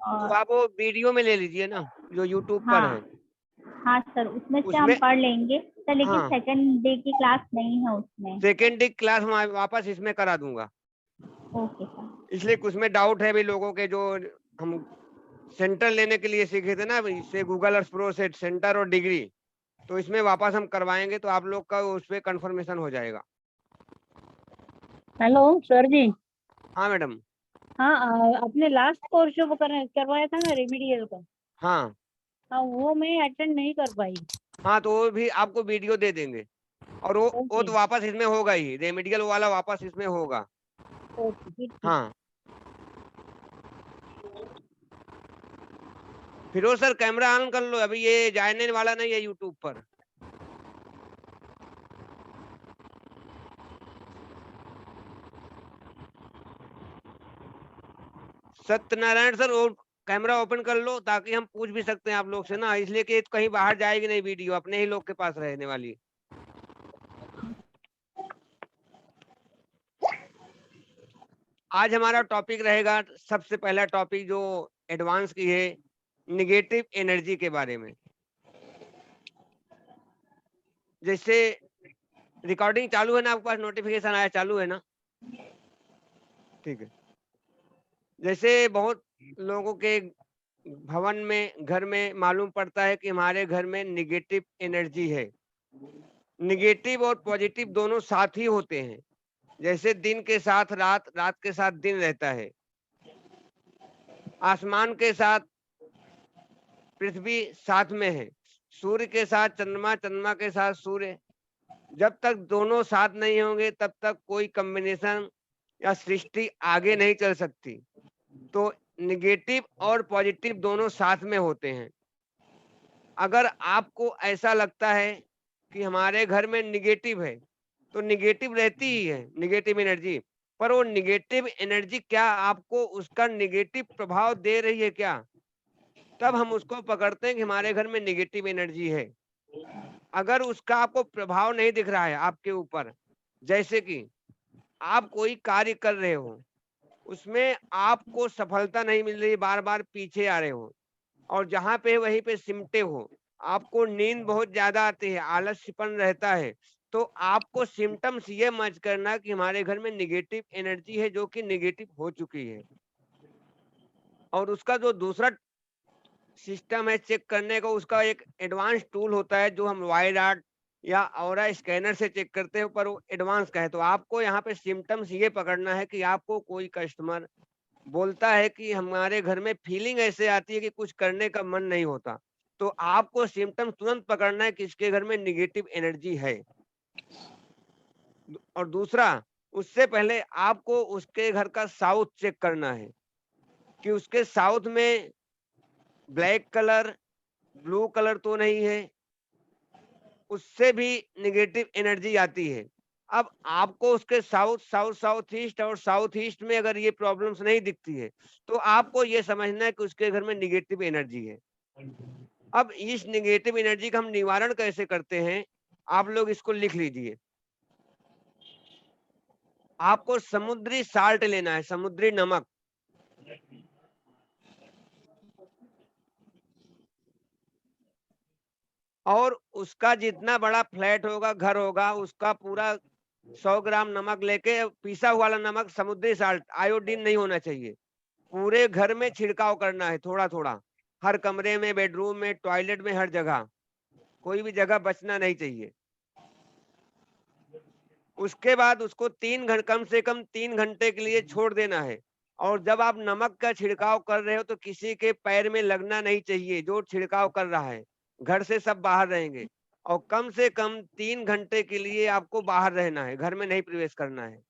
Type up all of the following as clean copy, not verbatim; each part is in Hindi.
तो और आप वो वीडियो में ले लीजिए ना, जो यूट्यूब पर है। हाँ हाँ सर, उसमें से हम उसमें पढ़ लेंगे सर, लेकिन हाँ, सेकंड डे की क्लास नहीं है उसमें। सेकेंड डे क्लास वापस इसमें करा दूंगा। Okay sir. इसलिए कुछ में डाउट है भी लोगों के, जो हम सेंटर लेने के लिए सीखे थे ना, इससे गूगल अर्थ प्रो से सेंटर और डिग्री, तो इसमें वापस हम करवाएंगे, तो आप लोग का उस पर कंफर्मेशन हो जाएगा। हेलो सर जी। हाँ मैडम। हाँ, अपने लास्ट कोर्स जो करवाया था ना रेमिडियल का, हाँ हाँ वो मैं अटेंड नहीं कर पाई। हाँ, तो वो भी आपको वीडियो दे देंगे, और वो ओके तो वापस इसमें होगा ही, रेमेडियल वाला वापस इसमें होगा। ओके, फिर ठीक। हाँ, फिर वो सर कैमरा ऑन कर लो, अभी ये जाने वाला नहीं है यूट्यूब पर। सत्यनारायण सर, वो कैमरा ओपन कर लो, ताकि हम पूछ भी सकते हैं आप लोग से ना, इसलिए कि कहीं बाहर जाएगी नहीं वीडियो, अपने ही लोग के पास रहने वाली। आज हमारा टॉपिक रहेगा, सबसे पहला टॉपिक जो एडवांस की है, निगेटिव एनर्जी के बारे में। जैसे रिकॉर्डिंग चालू है ना, आपके पास नोटिफिकेशन आया, चालू है ना? ठीक है। जैसे बहुत लोगों के भवन में, घर में मालूम पड़ता है कि हमारे घर में निगेटिव एनर्जी है। निगेटिव और पॉजिटिव दोनों साथ ही होते हैं। जैसे दिन के साथ रात, रात के साथ दिन रहता है, आसमान के साथ पृथ्वी साथ में है, सूर्य के साथ चंद्रमा, चंद्रमा के साथ सूर्य। जब तक दोनों साथ नहीं होंगे, तब तक कोई कॉम्बिनेशन या सृष्टि आगे नहीं चल सकती। तो निगेटिव और पॉजिटिव दोनों साथ में होते हैं। अगर आपको ऐसा लगता है कि हमारे घर में निगेटिव है, तो निगेटिव रहती ही है, निगेटिव एनर्जी। पर वो निगेटिव एनर्जी क्या आपको उसका निगेटिव प्रभाव दे रही है क्या? तब हम उसको पकड़ते हैं कि हमारे घर में निगेटिव एनर्जी है। अगर उसका आपको प्रभाव नहीं दिख रहा है आपके ऊपर, जैसे कि आप कोई कार्य कर रहे हो, उसमें आपको सफलता नहीं मिल रही, बार बार पीछे आ रहे हो, और जहां पे वहीं पे सिमटे हो, आपको नींद बहुत ज्यादा आती है, आलस्यपन रहता है, तो आपको सिम्टम्स ये मच करना कि हमारे घर में निगेटिव एनर्जी है, जो कि निगेटिव हो चुकी है। और उसका जो दूसरा सिस्टम है चेक करने का, उसका एक एडवांस टूल होता है, जो हम वाइड आर्ट या ऑरा स्कैनर से चेक करते हैं, पर वो एडवांस का है। तो आपको यहाँ पे सिम्टम्स ये पकड़ना है कि आपको कोई कस्टमर बोलता है कि हमारे घर में फीलिंग ऐसे आती है कि कुछ करने का मन नहीं होता, तो आपको सिम्टम्स तुरंत पकड़ना है कि इसके घर में निगेटिव एनर्जी है। और दूसरा, उससे पहले आपको उसके घर का साउथ चेक करना है कि उसके साउथ में ब्लैक कलर, ब्लू कलर तो नहीं है, उससे भी निगेटिव एनर्जी आती है। अब आपको उसके साउथ, साउथ ईस्ट और साउथ ईस्ट में अगर ये प्रॉब्लम्स नहीं दिखती है, तो आपको ये समझना है कि उसके घर में निगेटिव एनर्जी है। अब इस निगेटिव एनर्जी का हम निवारण कैसे करते हैं, आप लोग इसको लिख लीजिए। आपको समुद्री साल्ट लेना है, समुद्री नमक। और उसका जितना बड़ा फ्लैट होगा, घर होगा, उसका पूरा 100 ग्राम नमक लेके, पीसा हुआ वाला नमक, समुद्री साल्ट, आयोडीन नहीं होना चाहिए, पूरे घर में छिड़काव करना है, थोड़ा थोड़ा, हर कमरे में, बेडरूम में, टॉयलेट में, हर जगह, कोई भी जगह बचना नहीं चाहिए। उसके बाद उसको कम से कम 3 घंटे के लिए छोड़ देना है। और जब आप नमक का छिड़काव कर रहे हो, तो किसी के पैर में लगना नहीं चाहिए, जो छिड़काव कर रहा है। घर से सब बाहर रहेंगे, और कम से कम 3 घंटे के लिए आपको बाहर रहना है, घर में नहीं प्रवेश करना है।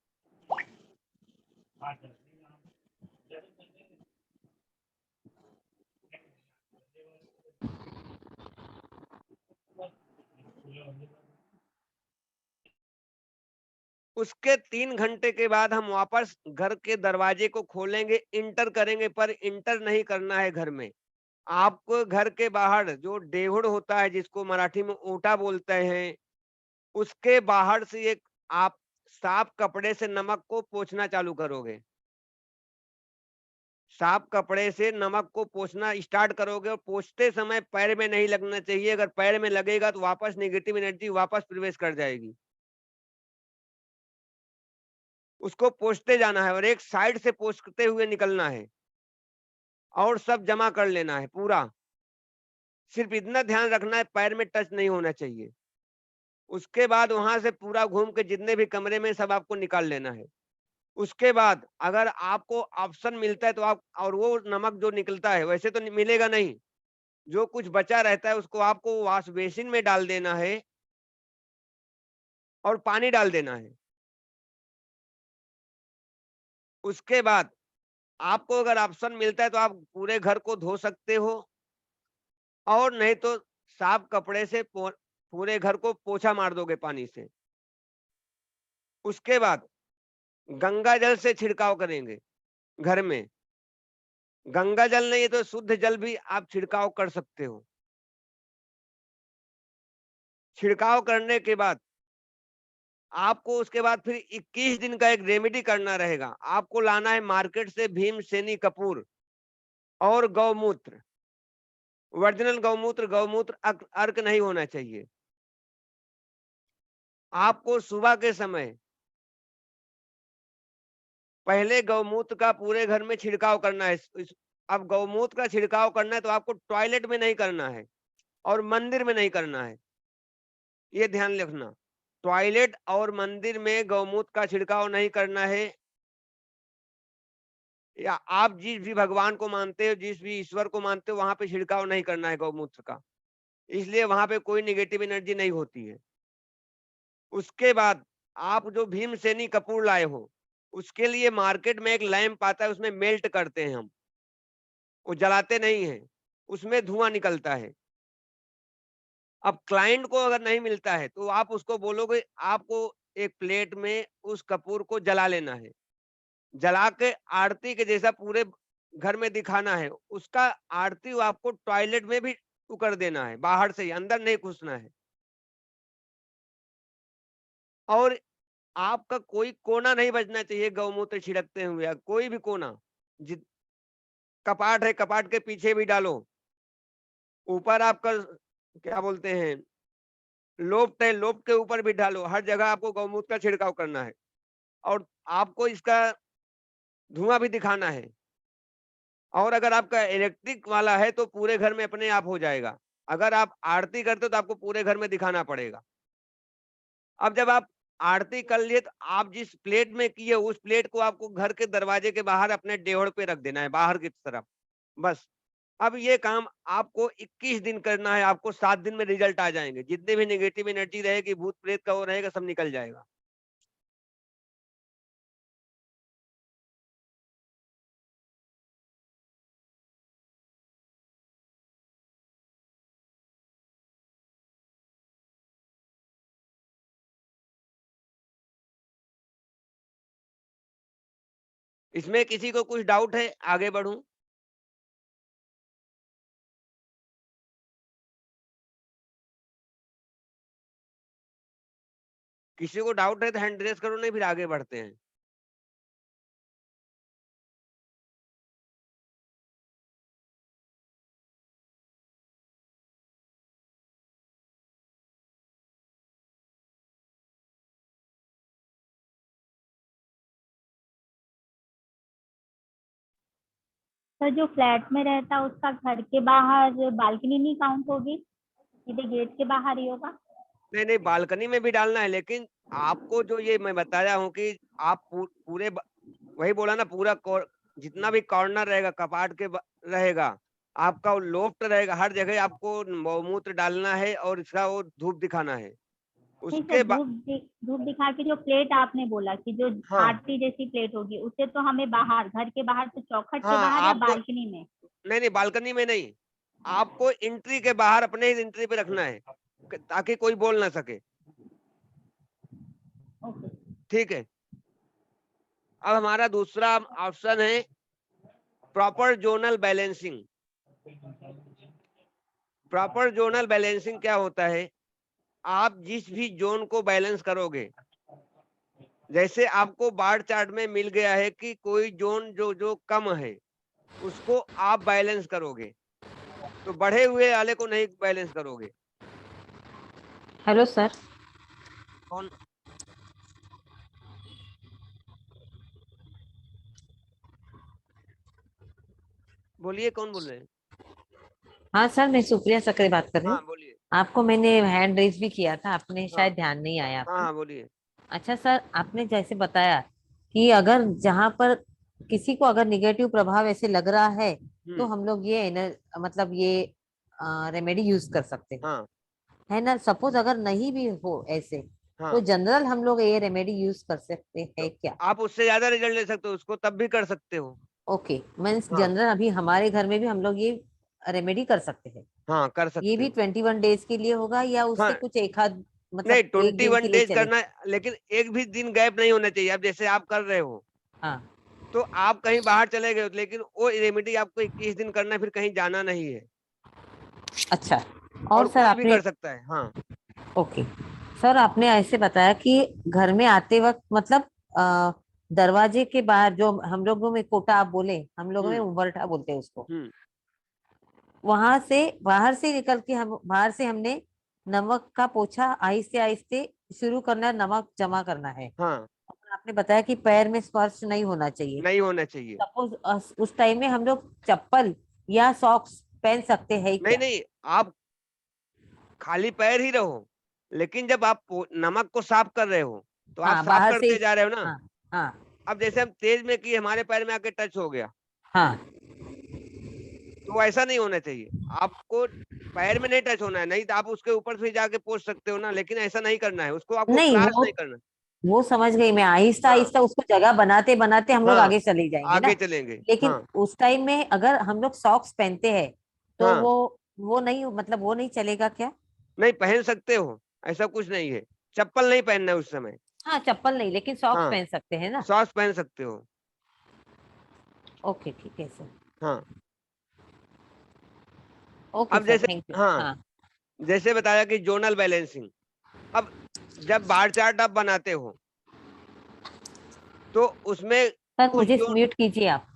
उसके 3 घंटे के बाद हम वापस घर के दरवाजे को खोलेंगे, इंटर करेंगे, पर इंटर नहीं करना है घर में। आपको घर के बाहर जो डेहुड़ होता है, जिसको मराठी में ऊंटा बोलते हैं, उसके बाहर से एक आप साफ कपड़े से नमक को पोंछना चालू करोगे। साफ कपड़े से नमक को पोंछना स्टार्ट करोगे और पोंछते समय पैर में नहीं लगना चाहिए। अगर पैर में लगेगा तो वापस नेगेटिव एनर्जी वापस प्रवेश कर जाएगी। उसको पोंछते जाना है और एक साइड से पोंछते हुए निकलना है और सब जमा कर लेना है पूरा। सिर्फ इतना ध्यान रखना है पैर में टच नहीं होना चाहिए। उसके बाद वहां से पूरा घूम के जितने भी कमरे में सब आपको निकाल लेना है। उसके बाद अगर आपको ऑप्शन मिलता है तो आप, और वो नमक जो निकलता है वैसे तो मिलेगा नहीं, जो कुछ बचा रहता है उसको आपको वॉश बेसिन में डाल देना है और पानी डाल देना है। उसके बाद आपको अगर ऑप्शन मिलता है तो आप पूरे घर को धो सकते हो और नहीं तो साफ कपड़े से पूरे घर को पोछा मार दोगे पानी से। उसके बाद गंगा जल से छिड़काव करेंगे घर में। गंगा जल नहीं है तो शुद्ध जल भी आप छिड़काव कर सकते हो। छिड़काव करने के बाद आपको उसके बाद फिर 21 दिन का एक रेमेडी करना रहेगा। आपको लाना है मार्केट से भीमसेनी कपूर और गौमूत्र। ओरिजिनल गौमूत्र, गौमूत्र अर्क नहीं होना चाहिए। आपको सुबह के समय पहले गौमूत्र का पूरे घर में छिड़काव करना है। अब गौमूत्र का छिड़काव करना है तो आपको टॉयलेट में नहीं करना है और मंदिर में नहीं करना है, ये ध्यान रखना। टॉयलेट और मंदिर में गौमूत्र का छिड़काव नहीं करना है। या आप जिस भी भगवान को मानते हो, जिस भी ईश्वर को मानते हो, वहां पे छिड़काव नहीं करना है गौमूत्र का, इसलिए वहां पे कोई नेगेटिव एनर्जी नहीं होती है। उसके बाद आप जो भीमसेनी कपूर लाए हो, उसके लिए मार्केट में एक लैंप आता है, उसमें मेल्ट करते हैं हम, वो जलाते नहीं है, उसमें धुआं निकलता है। अब क्लाइंट को अगर नहीं मिलता है तो आप उसको बोलोगे आपको एक प्लेट में उस कपूर को जला लेना है, जला के आरती के जैसा पूरे घर में दिखाना है। उसका आरती आपको टॉयलेट में भी कर देना है, बाहर से ही, अंदर नहीं घुसना है। और आपका कोई कोना नहीं बचना चाहिए गौमूत्र छिड़कते हुए, कोई भी कोना। कपाट है, कपाट के पीछे भी डालो, ऊपर आपका क्या बोलते हैं लोफ्ट है, लोफ्ट के ऊपर भी डालो, हर जगह आपको गौमूत्र का छिड़काव करना है। और आपको इसका धुआं भी दिखाना है। और अगर आपका इलेक्ट्रिक वाला है तो पूरे घर में अपने आप हो जाएगा। अगर आप आरती करते हो तो आपको पूरे घर में दिखाना पड़ेगा। अब जब आप आरती कर लिए तो आप जिस प्लेट में किए उस प्लेट को आपको घर के दरवाजे के बाहर अपने डेहड़ पे रख देना है, बाहर की तरफ, बस। अब ये काम आपको 21 दिन करना है, आपको 7 दिन में रिजल्ट आ जाएंगे। जितने भी नेगेटिव एनर्जी रहेगी, भूत प्रेत का वो रहेगा, सब निकल जाएगा। इसमें किसी को कुछ डाउट है, आगे बढ़ूं? किसी को डाउट है तो हैंड रेस करो, नहीं फिर आगे बढ़ते हैं। सर जो फ्लैट में रहता है उसका घर के बाहर बालकनी नहीं काउंट होगी, सीधे गेट के बाहर ही होगा? नहीं नहीं, बालकनी में भी डालना है, लेकिन आपको जो ये मैं बताया हूँ कि आप पूरे वही बोला ना, पूरा जितना भी कॉर्नर रहेगा, कपाट के रहेगा, आपका लोफ्ट रहेगा, हर जगह आपको गौमूत्र डालना है और इसका वो धूप दिखाना है। नहीं सर, उसके बाद धूप दिखा के जो प्लेट आपने बोला कि जो हाँ आरती जैसी प्लेट होगी, उससे तो हमें बाहर, घर के बाहर, तो चौखट के हाँ, बाहर या आपको बालकनी में? नहीं नहीं, बालकनी में नहीं, आपको एंट्री के बाहर अपने ही एंट्री पे रखना है ताकि कोई बोल ना सके। ओके। ठीक है। अब हमारा दूसरा ऑप्शन है proper zonal balancing. Proper zonal balancing क्या होता है? आप जिस भी जोन को बैलेंस करोगे, जैसे आपको बार चार्ट में मिल गया है कि कोई जोन जो जो कम है, उसको आप बैलेंस करोगे, तो बढ़े हुए वाले को नहीं बैलेंस करोगे। Hello sir. कौन? बोलिए, कौन बोल रहे हैं? हाँ सर, मैं सुप्रिया सक्रे बात कर रही हाँ हूँ। बोलिए। आपको मैंने हैंड रेज भी किया था, आपने हाँ शायद ध्यान नहीं आया हाँ आपको। हाँ बोलिए। अच्छा सर, आपने जैसे बताया कि अगर जहाँ पर किसी को अगर निगेटिव प्रभाव ऐसे लग रहा है तो हम लोग ये मतलब ये रेमेडी यूज कर सकते हैं, हाँ है ना। सपोज अगर नहीं भी हो ऐसे, तो हाँ, जनरल हम लोग ये रेमेडी यूज कर सकते हैं तो क्या? आप उससे ज्यादा रिजल्ट ले सकते हो, उसको तब भी कर सकते हो। ओके, मीन्स हाँ जनरल अभी हमारे घर में भी हम लोग ये रेमेडी कर सकते हैं। हाँ कर ये सकते भी हो। 21 डेज के लिए होगा या उससे हाँ कुछ एक आध नहीं, मतलब एक ट्वेंटी दिन वन के लिए डेज चले? करना है, लेकिन एक भी दिन गैप नहीं होना चाहिए। अब जैसे आप कर रहे हो, हाँ। तो आप कहीं बाहर चले गए हो, लेकिन वो रेमेडी आपको 21 दिन करना है, फिर कहीं जाना नहीं है, अच्छा। और और सर कोई भी आपने, कर सकता है। हाँ ओके सर, आपने ऐसे बताया कि घर में आते वक्त मतलब दरवाजे के बाहर जो हम लोगों में कोटा आप बोले, हम लोगों में हम्म उबरठा बोलते हैं उसको, हम्म वहां से बाहर से निकल के हम बाहर से हमने नमक का पोछा आहिस्ते आहिस्ते शुरू करना है, नमक जमा करना है। हाँ, और आपने बताया कि पैर में स्पर्श नहीं होना चाहिए। नहीं होना चाहिए। सपोज उस टाइम में हम लोग चप्पल या सॉक्स पहन सकते हैं नहीं क्या? नहीं, आप खाली पैर ही रहो, लेकिन जब आप नमक को साफ कर रहे हो, तो आप हाँ, साफ बाहर से। करते जा रहे हो ना। हाँ हाँ अब जैसे हम तेज में किए, हमारे पैर में आके टच हो गया, हाँ। तो ऐसा नहीं होना चाहिए। आपको पैर में नहीं टच होना है, नहीं तो आप उसके ऊपर से जाके पोंछ सकते हो ना, लेकिन ऐसा नहीं करना है, उसको आपको नहीं, क्रॉस नहीं करना। वो समझ गई मैं, आहिस्ता हाँ आहिस्ता उसको जगह बनाते बनाते हम लोग हाँ आगे चले जाएंगे ना। आगे चलेंगे। लेकिन हाँ उस टाइम में अगर हम लोग सॉक्स पहनते हैं तो हाँ, वो नहीं, मतलब वो नहीं चलेगा क्या? नहीं पहन सकते हो, ऐसा कुछ नहीं है। चप्पल नहीं पहनना है उस समय। हाँ, चप्पल नहीं, लेकिन सॉक्स हाँ, पहन सकते हैं ना। सॉक्स पहन सकते हो। ओके, ठीक है सर। हाँ, ओके अब सर, जैसे, थैंक यू। हाँ हाँ जैसे बताया कि जोनल बैलेंसिंग। अब जब बार चार्ट आप बनाते हो, तो उसमें सर, कुछ मुझे जोन, म्यूट कीजिए आप।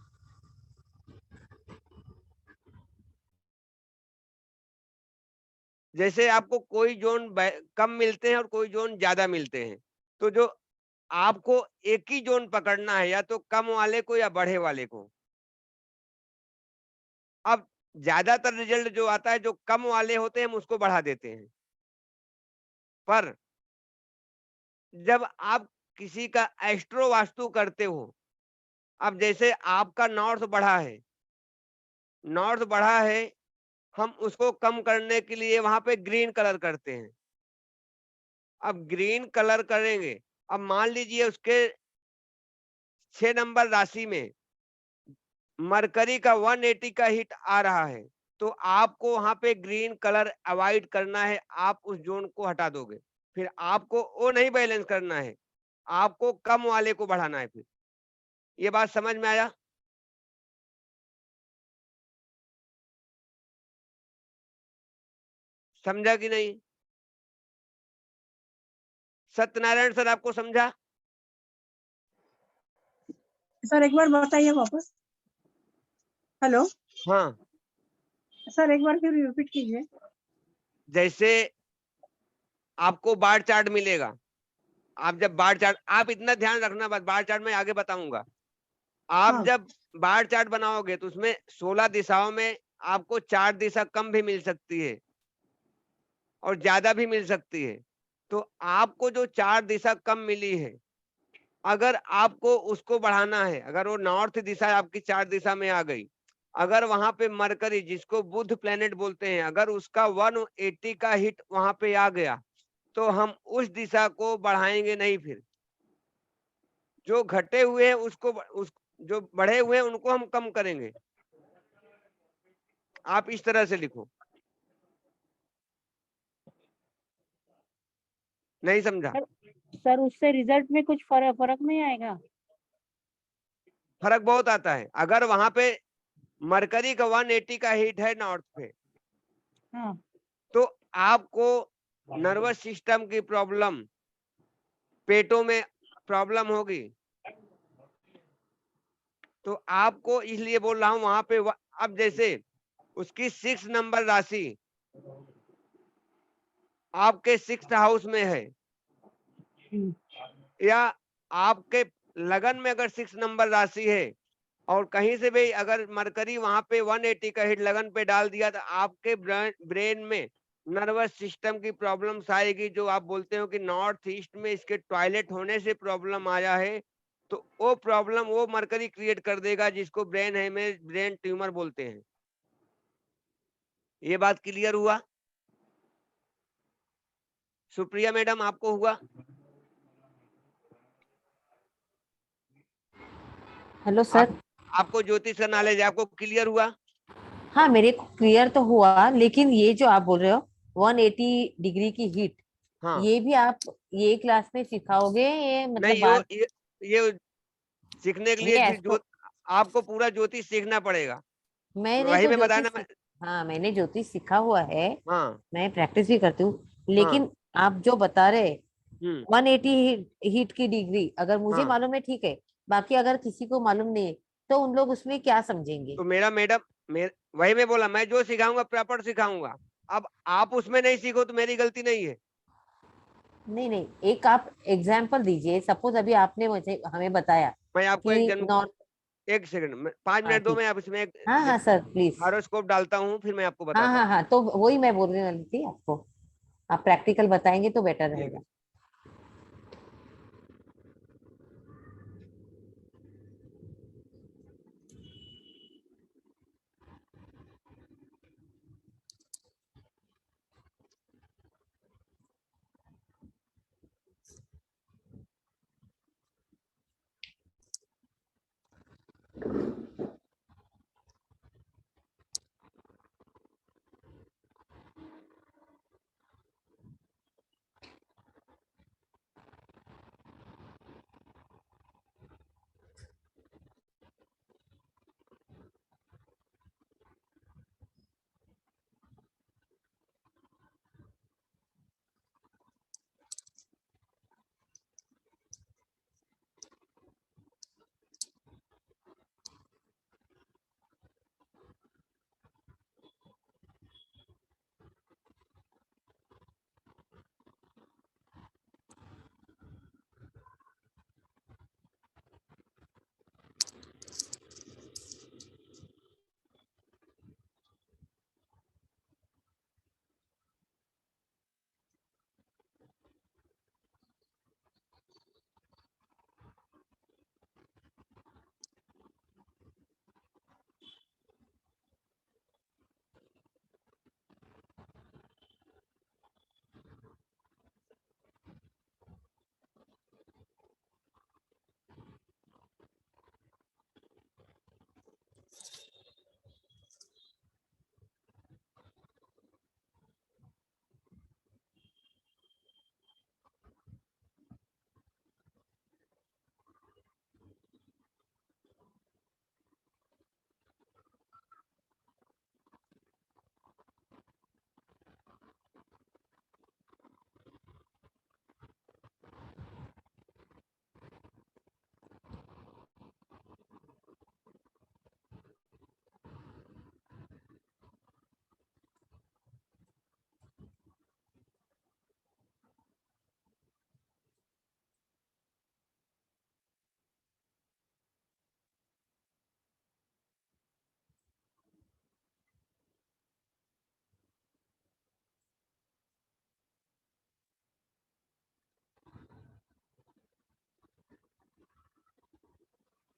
जैसे आपको कोई जोन कम मिलते हैं और कोई जोन ज्यादा मिलते हैं, तो जो आपको एक ही जोन पकड़ना है, या तो कम वाले को या बढ़े वाले को। अब ज्यादातर रिजल्ट जो आता है, जो कम वाले होते हैं, हम उसको बढ़ा देते हैं। पर जब आप किसी का एस्ट्रो वास्तु करते हो, अब जैसे आपका नॉर्थ बढ़ा है, हम उसको कम करने के लिए वहां पे ग्रीन कलर करते हैं। अब ग्रीन कलर करेंगे, अब मान लीजिए उसके 6 नंबर राशि में मरकरी का 180 का हिट आ रहा है, तो आपको वहां पे ग्रीन कलर अवॉइड करना है, आप उस जोन को हटा दोगे। फिर आपको वो नहीं बैलेंस करना है, आपको कम वाले को बढ़ाना है। फिर ये बात समझ में आया? समझा कि नहीं? सत्यनारायण सर, आपको समझा? सर एक बार बताइए वापस। हेलो हाँ, सर, एक बार फिर रिपीट कीजिए। जैसे आपको बार चार्ट मिलेगा, आप जब बार चार्ट, आप इतना ध्यान रखना, बस बार चार्ट में आगे बताऊंगा। आप हाँ जब बार चार्ट बनाओगे, तो उसमें 16 दिशाओं में आपको 4 दिशा कम भी मिल सकती है और ज्यादा भी मिल सकती है। तो आपको जो 4 दिशा कम मिली है, अगर आपको उसको बढ़ाना है, अगर वो नॉर्थ दिशा आपकी 4 दिशा में आ गई, अगर वहां पे मरकरी, जिसको बुध प्लेनेट बोलते हैं, अगर उसका 180 का हिट वहां पे आ गया, तो हम उस दिशा को बढ़ाएंगे नहीं। फिर जो घटे हुए हैं उसको जो बढ़े हुए हैं उनको हम कम करेंगे। आप इस तरह से लिखो। नहीं समझा? सर उससे रिजल्ट में कुछ फर्क नहीं आएगा? फर्क बहुत आता है। अगर वहां पे मरकरी का 180 का हिट है नॉर्थ पे, हाँ। तो आपको नर्वस सिस्टम की प्रॉब्लम, पेटों में प्रॉब्लम होगी, तो आपको इसलिए बोल रहा हूं वहां पे अब जैसे उसकी 6 नंबर राशि आपके 6th हाउस में है, या आपके लगन में अगर 6 नंबर राशि है और कहीं से भी अगर मरकरी वहां पे 180 का हिट लगन पे डाल दिया तो आपके ब्रेन में नर्वस सिस्टम की प्रॉब्लम्स आएगी, जो आप बोलते हो कि नॉर्थ ईस्ट में इसके टॉयलेट होने से प्रॉब्लम आया है, तो वो प्रॉब्लम वो मरकरी क्रिएट कर देगा जिसको ब्रेन है में ब्रेन ट्यूमर बोलते हैं। ये बात क्लियर हुआ? सुप्रिया मैडम आपको हुआ? Hello sir. आपको ज्योतिष का नॉलेज आपको क्लियर हुआ? हाँ, मेरे को क्लियर तो हुआ, लेकिन ये जो आप बोल रहे हो 180 डिग्री की हीट, हाँ, ये भी आप ये क्लास में सिखाओगे, ये मतलब नहीं बात, ये सीखने के लिए ये फिर एस्ट्रो, आपको पूरा ज्योतिष सीखना पड़ेगा। मैंने वही तो मैं बताया ना हाँ, मैंने ज्योतिष सीखा हुआ है, हाँ मैं प्रैक्टिस भी करती हूँ, हाँ लेकिन आप जो बता रहे हम्म 180 हीट की डिग्री अगर मुझे हाँ। मालूम है ठीक है, बाकी अगर किसी को मालूम नहीं है तो उन लोग उसमें क्या समझेंगे? तो मेरा मैडम वही मैं बोला, मैं जो सिखाऊंगा प्रॉपर सिखाऊंगा। अब आप उसमें नहीं सीखो तो मेरी गलती नहीं है। नहीं नहीं, एक आप एग्जाम्पल दीजिए, सपोज अभी आपने मुझे हमें बताया मैं आपको एक कि जन्म, नॉर्थ, 1 सेकंड 5 मिनट दो, ठीक, मैं आप इसमें एक हाँ हाँ सर प्लीज, हॉरोस्कोप डालता हूँ, फिर मैं आपको हाँ बताता हाँ हूँ। हाँ, तो वही मैं बोलने वाली थी आपको, आप प्रैक्टिकल बताएंगे तो बेटर ठीक है। रहेगा।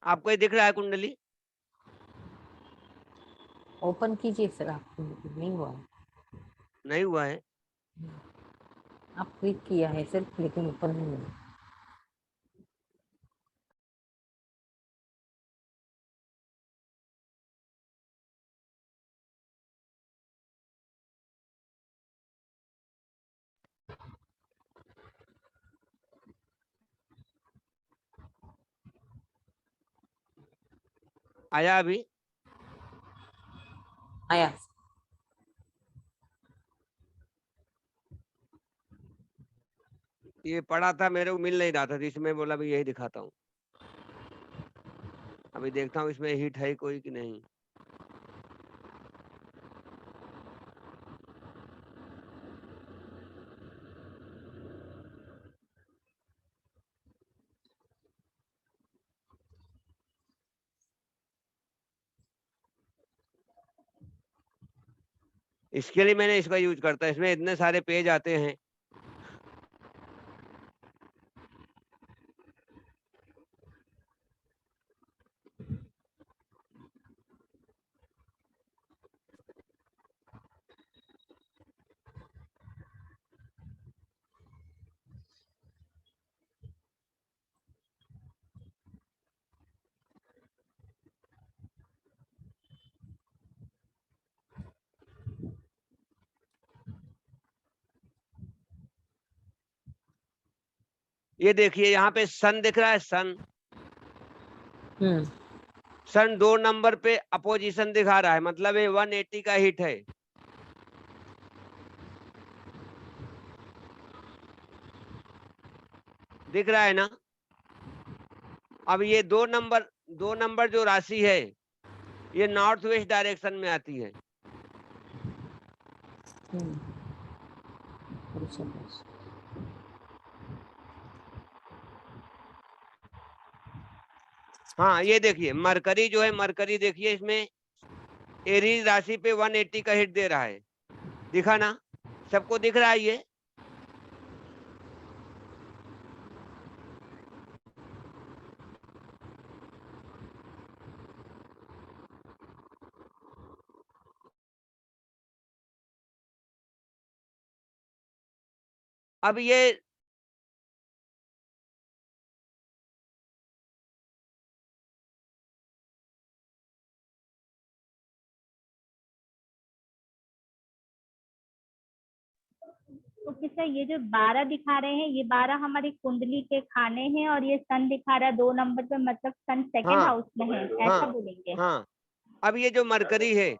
आपको ये दिख रहा है कुंडली? ओपन कीजिए सर, आपको नहीं हुआ है? नहीं हुआ है? आप क्लिक किया है सिर्फ, लेकिन ओपन नहीं हुआ। आया अभी? आया। ये पढ़ा था, मेरे को मिल नहीं रहा था, तो इसमें बोला भी यही दिखाता हूँ। अभी देखता हूँ इसमें हिट है कोई कि नहीं। इसके लिए मैंने इसका यूज करता है, इसमें इतने सारे पेज आते हैं। ये देखिए यहाँ पे सन दिख रहा है, सन हम्म सन 2 नंबर पे अपोजिशन दिखा रहा है, मतलब ये 180 का हिट है। दिख रहा है ना। अब ये 2 नंबर जो राशि है ये नॉर्थ वेस्ट डायरेक्शन में आती है। हाँ ये देखिए मरकरी जो है, मरकरी देखिए इसमें एरीज राशि पे 180 का हिट दे रहा है। दिखा ना, सबको दिख रहा है ये। अब ये ओके सर, ये जो 12 दिखा रहे हैं, ये 12 हमारी कुंडली के खाने हैं, और ये सन दिखा रहा है 2 नंबर पे, मतलब सन सेकंड हाँ हाउस में है, ऐसा हाँ बोलेंगे? हाँ। अब ये जो मरकरी है,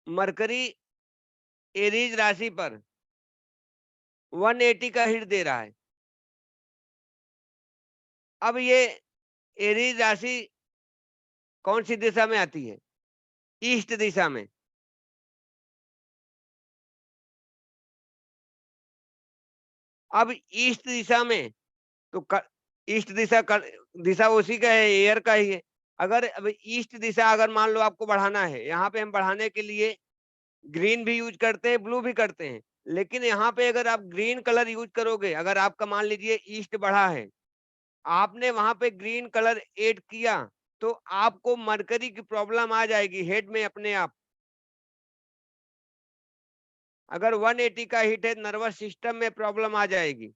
मरकरी एरीज राशि पर 180 का हिट दे रहा है। अब ये एरीज राशि कौन सी दिशा में आती है? ईस्ट दिशा में। अब ईस्ट दिशा में तो ईस्ट दिशा उसी का है, एयर का ही है। अगर अब ईस्ट दिशा अगर मान लो आपको बढ़ाना है, यहाँ पे हम बढ़ाने के लिए ग्रीन भी यूज करते हैं, ब्लू भी करते हैं, लेकिन यहाँ पे अगर आप ग्रीन कलर यूज करोगे, अगर आपका मान लीजिए ईस्ट बढ़ा है, आपने वहां पे ग्रीन कलर ऐड किया, तो आपको मरकरी की प्रॉब्लम आ जाएगी हेड में अपने आप। अगर 180 का हिट है, नर्वस सिस्टम में प्रॉब्लम आ जाएगी।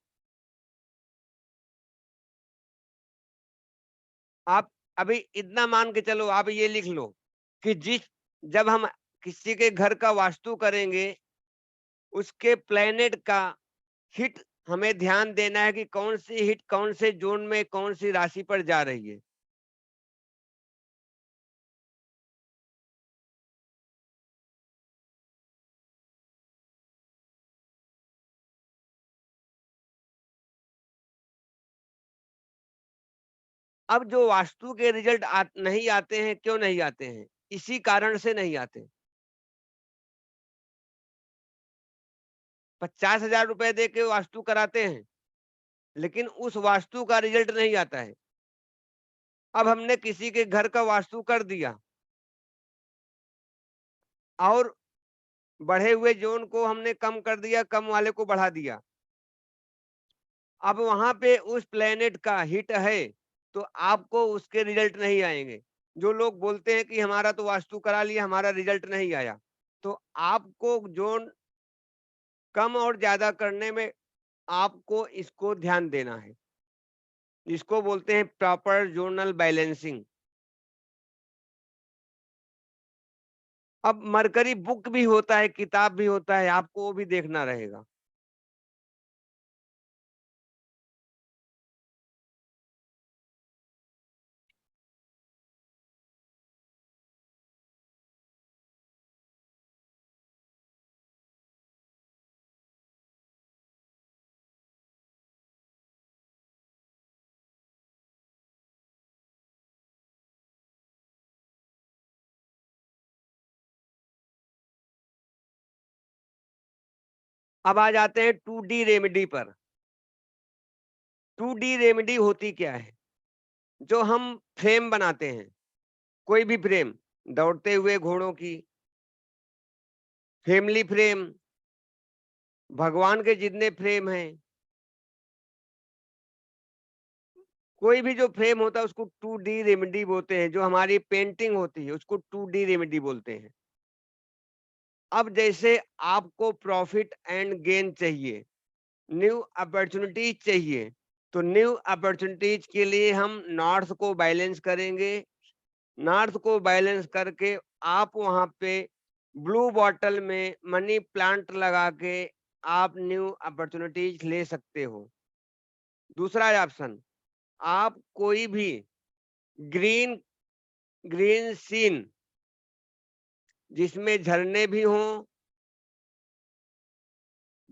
आप अभी इतना मान के चलो, आप ये लिख लो कि जब हम किसी के घर का वास्तु करेंगे, उसके प्लेनेट का हिट हमें ध्यान देना है कि कौन सी हिट कौन से जोन में कौन सी राशि पर जा रही है। अब जो वास्तु के रिजल्ट नहीं आते हैं, क्यों नहीं आते हैं? इसी कारण से नहीं आते। 50,000 रुपए दे के वास्तु कराते हैं, लेकिन उस वास्तु का रिजल्ट नहीं आता है। अब हमने किसी के घर का वास्तु कर दिया और बढ़े हुए जोन को हमने कम कर दिया, कम वाले को बढ़ा दिया। अब वहां पे उस प्लेनेट का हिट है, तो आपको उसके रिजल्ट नहीं आएंगे। जो लोग बोलते हैं कि हमारा तो वास्तु करा लिया, हमारा रिजल्ट नहीं आया, तो आपको जोन कम और ज्यादा करने में आपको इसको ध्यान देना है। इसको बोलते हैं प्रॉपर जोनल बैलेंसिंग। अब मरकरी बुक भी होता है, किताब भी होता है, आपको वो भी देखना रहेगा। अब आ जाते हैं 2D रेमेडी पर। 2D रेमेडी होती क्या है? जो हम फ्रेम बनाते हैं, कोई भी फ्रेम, दौड़ते हुए घोड़ों की, फैमिली फ्रेम, भगवान के जितने फ्रेम हैं, कोई भी जो फ्रेम होता है उसको 2D रेमेडी बोलते हैं। जो हमारी पेंटिंग होती है उसको 2D रेमेडी बोलते हैं। अब जैसे आपको प्रॉफिट एंड गेन चाहिए, न्यू अपॉर्चुनिटीज चाहिए, तो न्यू अपॉर्चुनिटीज के लिए हम नॉर्थ को बैलेंस करेंगे। नॉर्थ को बैलेंस करके आप वहां पे ब्लू बॉटल में मनी प्लांट लगा के आप न्यू अपॉर्चुनिटीज ले सकते हो। दूसरा ऑप्शन, आप कोई भी ग्रीन ग्रीन सीन जिसमें झरने भी हों,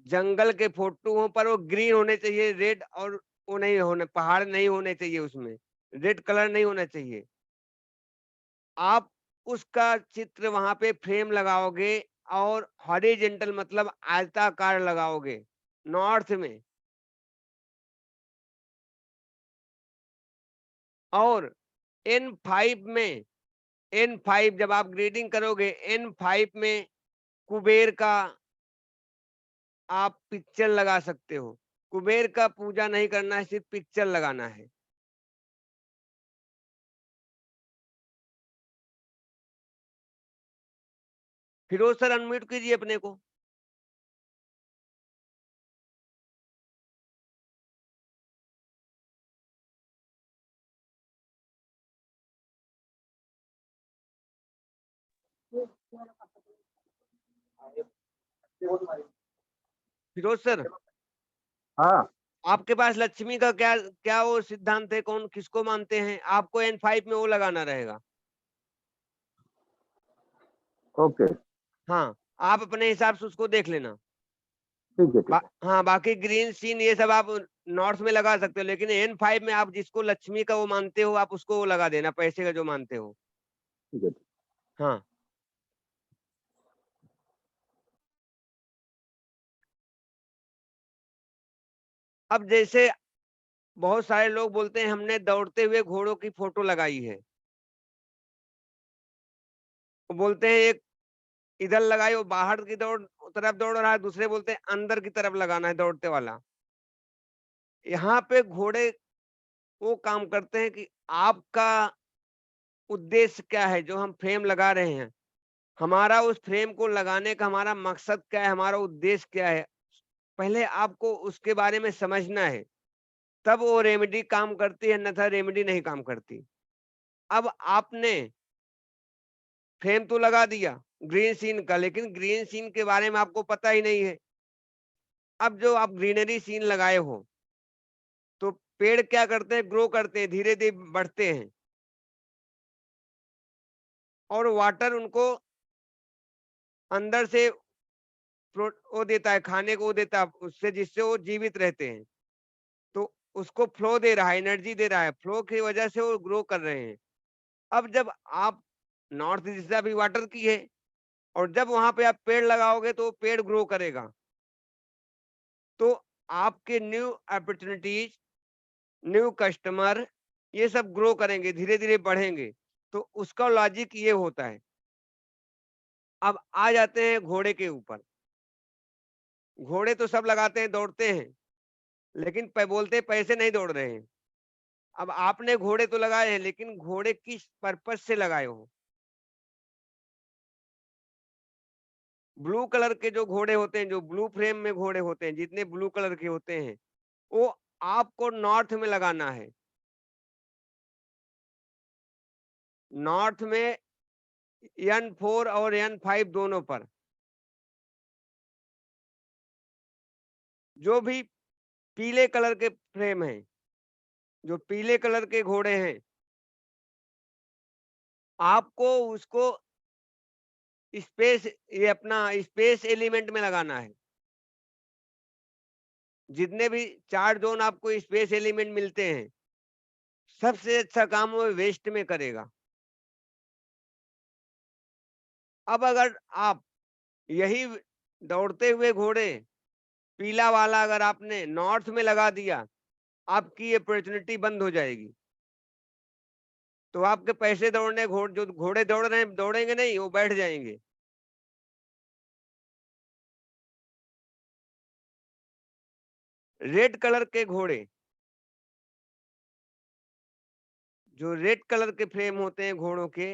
जंगल के फोटो हों, पर वो ग्रीन होने चाहिए, रेड और वो नहीं होने, पहाड़ नहीं होने चाहिए, उसमें रेड कलर नहीं होना चाहिए। आप उसका चित्र वहां पे फ्रेम लगाओगे और हॉरिजेंटल मतलब आयताकार लगाओगे नॉर्थ में। और N5 जब आप ग्रेडिंग करोगे, N5 में कुबेर का आप पिक्चर लगा सकते हो। कुबेर का पूजा नहीं करना है, सिर्फ पिक्चर लगाना है। फिरोज सर अनम्यूट कीजिए अपने को। फिरोज सर, हाँ आपके पास लक्ष्मी का क्या क्या वो सिद्धांत है, कौन किसको मानते हैं? आपको N5 में वो लगाना रहेगा। ओके हाँ, आप अपने हिसाब से उसको देख लेना। ठीक है ठीक है हाँ, बाकी ग्रीन सीन ये सब आप नॉर्थ में लगा सकते हो, लेकिन N5 में आप जिसको लक्ष्मी का वो मानते हो आप उसको वो लगा देना, पैसे का जो मानते हो। ठीक है। हाँ, अब जैसे बहुत सारे लोग बोलते हैं हमने दौड़ते हुए घोड़ों की फोटो लगाई है, वो बोलते हैं एक इधर लगाई, वो बाहर की तरफ दौड़ रहा है, दूसरे बोलते हैं अंदर की तरफ लगाना है दौड़ते वाला। यहाँ पे घोड़े वो काम करते हैं कि आपका उद्देश्य क्या है, जो हम फ्रेम लगा रहे हैं, हमारा उस फ्रेम को लगाने का हमारा मकसद क्या है, हमारा उद्देश्य क्या है, पहले आपको उसके बारे में समझना है, तब वो रेमेडी काम करती है, अन्यथा रेमेडी नहीं काम करती। अब आपने फ्रेम तो लगा दिया ग्रीन सीन का, लेकिन ग्रीन सीन के बारे में आपको पता ही नहीं है। अब जो आप ग्रीनरी सीन लगाए हो, तो पेड़ क्या करते हैं, ग्रो करते हैं, धीरे धीरे बढ़ते हैं, और वाटर उनको अंदर से वो देता है, खाने को देता है उससे, जिससे वो जीवित रहते हैं। तो उसको फ्लो दे रहा है, एनर्जी दे रहा है, फ्लो की वजह से वो ग्रो कर रहे हैं। अब जब आप नॉर्थ दिशा भी वाटर की है, और जब वहां पे आप पेड़ लगाओगे तो पेड़ ग्रो करेगा, तो आपके न्यू अपॉर्चुनिटीज, न्यू कस्टमर, ये सब ग्रो करेंगे, धीरे धीरे बढ़ेंगे। तो उसका लॉजिक ये होता है। अब आ जाते हैं घोड़े के ऊपर। घोड़े तो सब लगाते हैं, दौड़ते हैं, लेकिन बोलते हैं पैसे नहीं दौड़ रहे हैं। अब आपने घोड़े तो लगाए हैं, लेकिन घोड़े किस पर्पज से लगाए हो? ब्लू कलर के जो घोड़े होते हैं, जो ब्लू फ्रेम में घोड़े होते हैं, जितने ब्लू कलर के होते हैं, वो आपको नॉर्थ में लगाना है। नॉर्थ में N4 और N5 दोनों पर। जो भी पीले कलर के फ्रेम हैं, जो पीले कलर के घोड़े हैं, आपको उसको स्पेस, ये अपना स्पेस एलिमेंट में लगाना है। जितने भी 4 जोन आपको स्पेस एलिमेंट मिलते हैं, सबसे अच्छा काम वो वेस्ट में करेगा। अब अगर आप यही दौड़ते हुए घोड़े पीला वाला अगर आपने नॉर्थ में लगा दिया, आपकी ये अपॉर्चुनिटी बंद हो जाएगी। तो आपके पैसे दौड़ने जो घोड़े दौड़ रहे हैं दौड़ेंगे नहीं, वो बैठ जाएंगे। रेड कलर के घोड़े, जो रेड कलर के फ्रेम होते हैं घोड़ों के,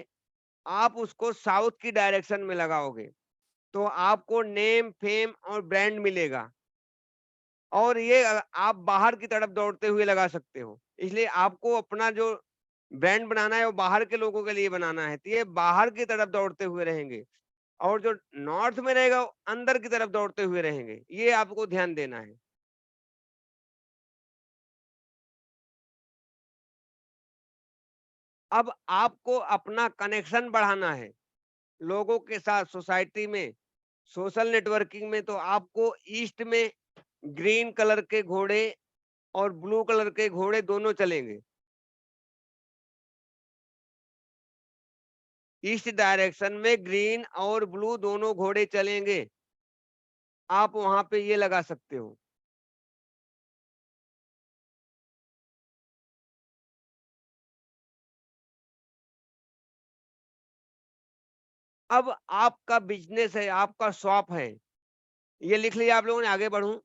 आप उसको साउथ की डायरेक्शन में लगाओगे तो आपको नेम, फेम और ब्रांड मिलेगा। और ये आप बाहर की तरफ दौड़ते हुए लगा सकते हो। इसलिए आपको अपना जो ब्रांड बनाना है वो बाहर के लोगों के लिए बनाना है, तो ये बाहर की तरफ दौड़ते हुए रहेंगे। और जो नॉर्थ में रहेगा वो अंदर की तरफ दौड़ते हुए रहेंगे। ये आपको ध्यान देना है। अब आपको अपना कनेक्शन बढ़ाना है लोगों के साथ, सोसाइटी में, सोशल नेटवर्किंग में। तो आपको ईस्ट में ग्रीन कलर के घोड़े और ब्लू कलर के घोड़े दोनों चलेंगे। ईस्ट डायरेक्शन में ग्रीन और ब्लू दोनों घोड़े चलेंगे। आप वहां पे ये लगा सकते हो। अब आपका बिजनेस है, आपका शॉप है, ये लिख लिया आप लोगों ने, आगे बढ़ूं।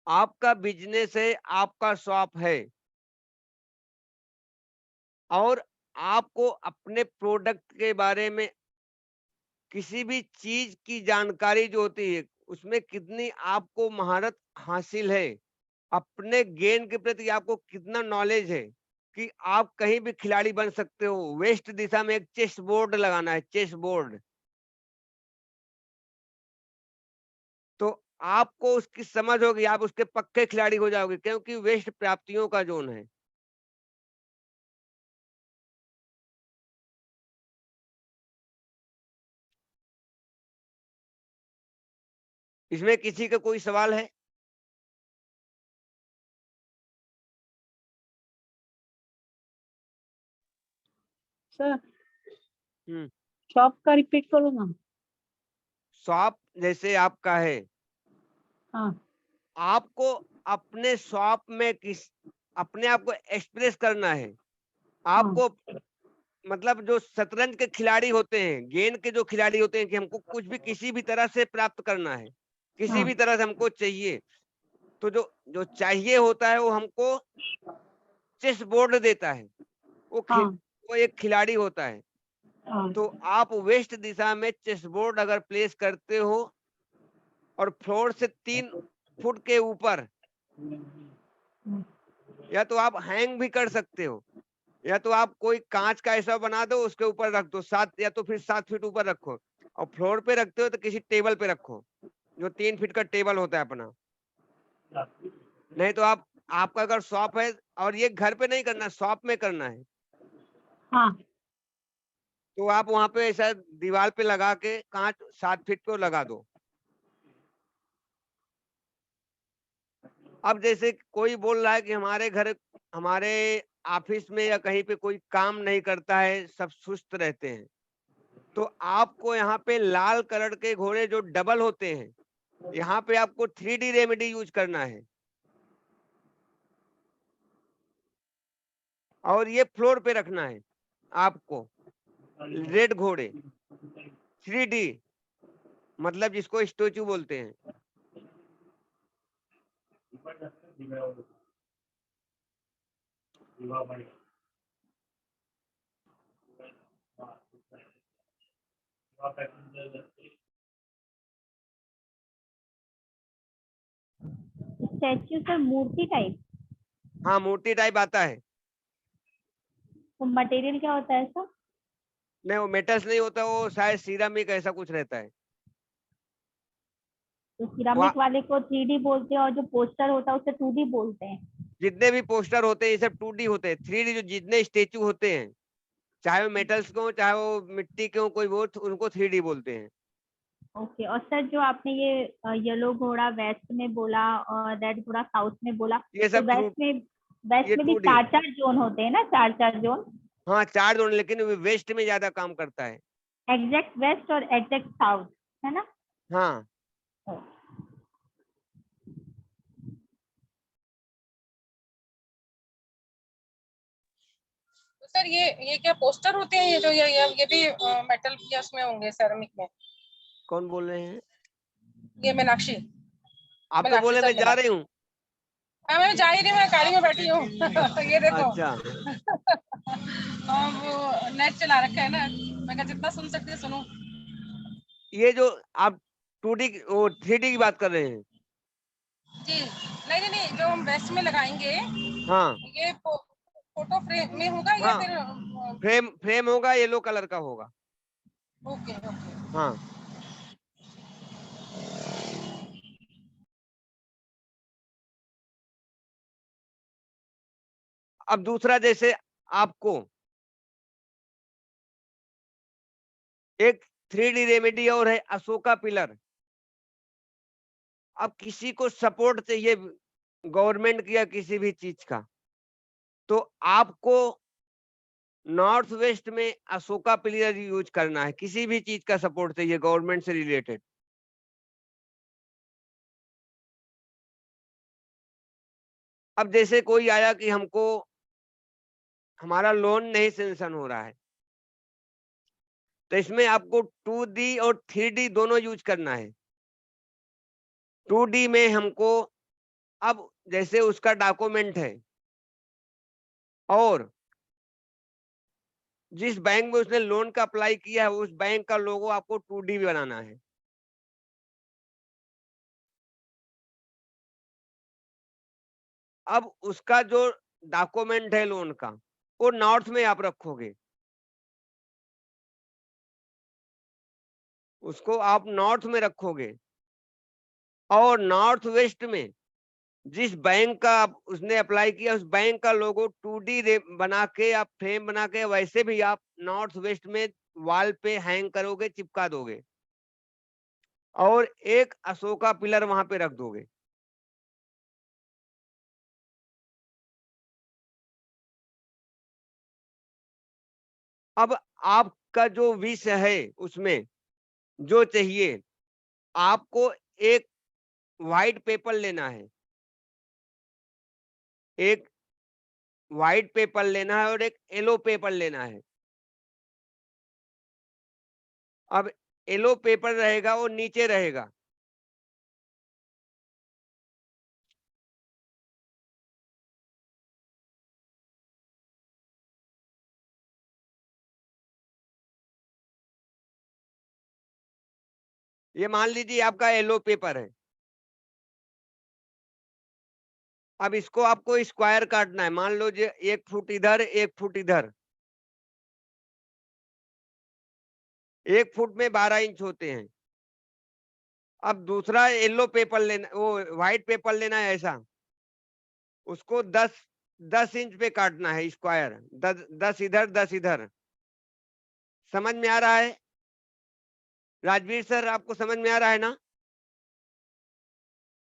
आपका बिजनेस है, आपका शॉप है, और आपको अपने प्रोडक्ट के बारे में किसी भी चीज की जानकारी जो होती है उसमें कितनी आपको महारत हासिल है, अपने गेम के प्रति आपको कितना नॉलेज है कि आप कहीं भी खिलाड़ी बन सकते हो। वेस्ट दिशा में एक चेस बोर्ड लगाना है, चेस बोर्ड। तो आपको उसकी समझ होगी, आप उसके पक्के खिलाड़ी हो जाओगे, क्योंकि वेस्ट प्राप्तियों का जोन है। इसमें किसी का कोई सवाल है? सर हम्म। शॉप का रिपीट करो ना। शॉप जैसे आपका है, हाँ आपको अपने शॉप में अपने आप को एक्सप्रेस करना है। आपको मतलब जो शतरंज के खिलाड़ी होते हैं, गेंद के जो खिलाड़ी होते हैं, कि हमको कुछ भी किसी भी तरह से प्राप्त करना है, किसी हाँ। भी तरह से हमको चाहिए, तो जो जो चाहिए होता है वो हमको चेस बोर्ड देता है। हाँ वो एक खिलाड़ी होता है। हाँ तो आप वेस्ट दिशा में चेस बोर्ड अगर प्लेस करते हो और फ्लोर से 3 फुट के ऊपर, या तो आप हैंग भी कर सकते हो, या तो आप कोई कांच का ऐसा बना दो उसके ऊपर रख दो, 7 या तो फिर 7 फीट ऊपर रखो। और फ्लोर पे रखते हो तो किसी टेबल पे रखो, जो 3 फीट का टेबल होता है अपना। नहीं तो आपका अगर शॉप है, और ये घर पे नहीं करना, शॉप में करना है, हाँ तो आप वहां पे ऐसा दीवार पे लगा के कांच 7 फीट पे लगा दो। अब जैसे कोई बोल रहा है कि हमारे ऑफिस में या कहीं पे कोई काम नहीं करता है, सब सुस्त रहते हैं, तो आपको यहाँ पे लाल कलर के घोड़े जो डबल होते हैं, यहाँ पे आपको 3D रेमेडी यूज करना है। और ये फ्लोर पे रखना है आपको, रेड घोड़े 3D, मतलब जिसको स्टैचू बोलते हैं। स्टैच्यू सर मूर्ति टाइप, हाँ, मूर्ति टाइप आता है। तो मटेरियल क्या होता है सर? नहीं, वो मेटल्स नहीं होता, वो शायद सिरामिक ऐसा कुछ रहता है। तो सिरामिक वाले को 3D बोलते हैं और जो पोस्टर होता है उसे 2D बोलते हैं। जितने भी पोस्टर होते हैं ये सब 2D होते हैं। 3D जो जितने स्टेचू होते हैं, चाहे वो मेटल्स के हो चाहे वो मिट्टी के हो, कोई वो, उनको 3D बोलते हैं। ओके। और सर जो आपने ये येलो घोड़ा वेस्ट में बोला और रेड घोड़ा साउथ में बोला, ये तो सब वेस्ट में भी 2D। 4 जोन होते हैं ना, 4 जोन? हाँ, 4 जोन, लेकिन वेस्ट में ज्यादा काम करता है। एग्जैक्ट वेस्ट और एग्जैक्ट साउथ। है ना? हाँ तो सर ये क्या पोस्टर होते हैं, ये जो ये भी मेटल या उसमें होंगे, सेरेमिक में? कौन बोल रहे हैं? ये मीनाक्षी, आप तो मीनाक्षी बोले सर मैं जा रही हूँ। हाँ मैं जा ही रही हूँ, मैं गाड़ी में बैठी हूँ। ये देखो। अच्छा हाँ, वो नेट चला रखा है ना, मैं कहा जितना सुन सकते हैं सुनो। ये जो आप 2D वो 3D की बात कर रहे हैं? जी नहीं नहीं नहीं, जो हम वेस्ट में लगाएंगे, हाँ ये फोटो फ्रेम में होगा या हाँ, फिर? फ्रेम होगा, येलो कलर का होगा। Okay okay. हाँ अब दूसरा, जैसे आपको एक 3D रेमेडी और है अशोका पिलर। अब किसी को सपोर्ट चाहिए गवर्नमेंट की या किसी भी चीज का, तो आपको नॉर्थ वेस्ट में अशोका पिलर यूज करना है। किसी भी चीज का सपोर्ट चाहिए गवर्नमेंट से रिलेटेड। अब जैसे कोई आया कि हमको हमारा लोन नहीं सेंक्शन हो रहा है, तो इसमें आपको 2D और 3D दोनों यूज करना है। 2D में हमको, अब जैसे उसका डॉक्यूमेंट है और जिस बैंक में उसने लोन का अप्लाई किया है उस बैंक का लोगो आपको 2D बनाना है। अब उसका जो डॉक्यूमेंट है लोन का, वो नॉर्थ में आप रखोगे, उसको आप नॉर्थ में रखोगे, और नॉर्थ वेस्ट में जिस बैंक का उसने अप्लाई किया उस बैंक का लोगो 2D बना के आप फ्रेम बना के वैसे भी आप नॉर्थ वेस्ट में वॉल पे हैंग करोगे, चिपका दोगे, और एक अशोका पिलर वहां पे रख दोगे। अब आपका जो विष है उसमें जो चाहिए, आपको एक व्हाइट पेपर लेना है, एक व्हाइट पेपर लेना है और एक येलो पेपर लेना है। अब येलो पेपर रहेगा वो नीचे रहेगा, ये मान लीजिए आपका येलो पेपर है। अब इसको आपको स्क्वायर काटना है, मान लो जो 1 फुट इधर 1 फुट इधर, 1 फुट में 12 इंच होते हैं। अब दूसरा येलो पेपर लेना, वो व्हाइट पेपर लेना है ऐसा, उसको 10 इंच पे काटना है स्क्वायर, 10 इधर 10 इधर। समझ में आ रहा है राजवीर सर? आपको समझ में आ रहा है ना?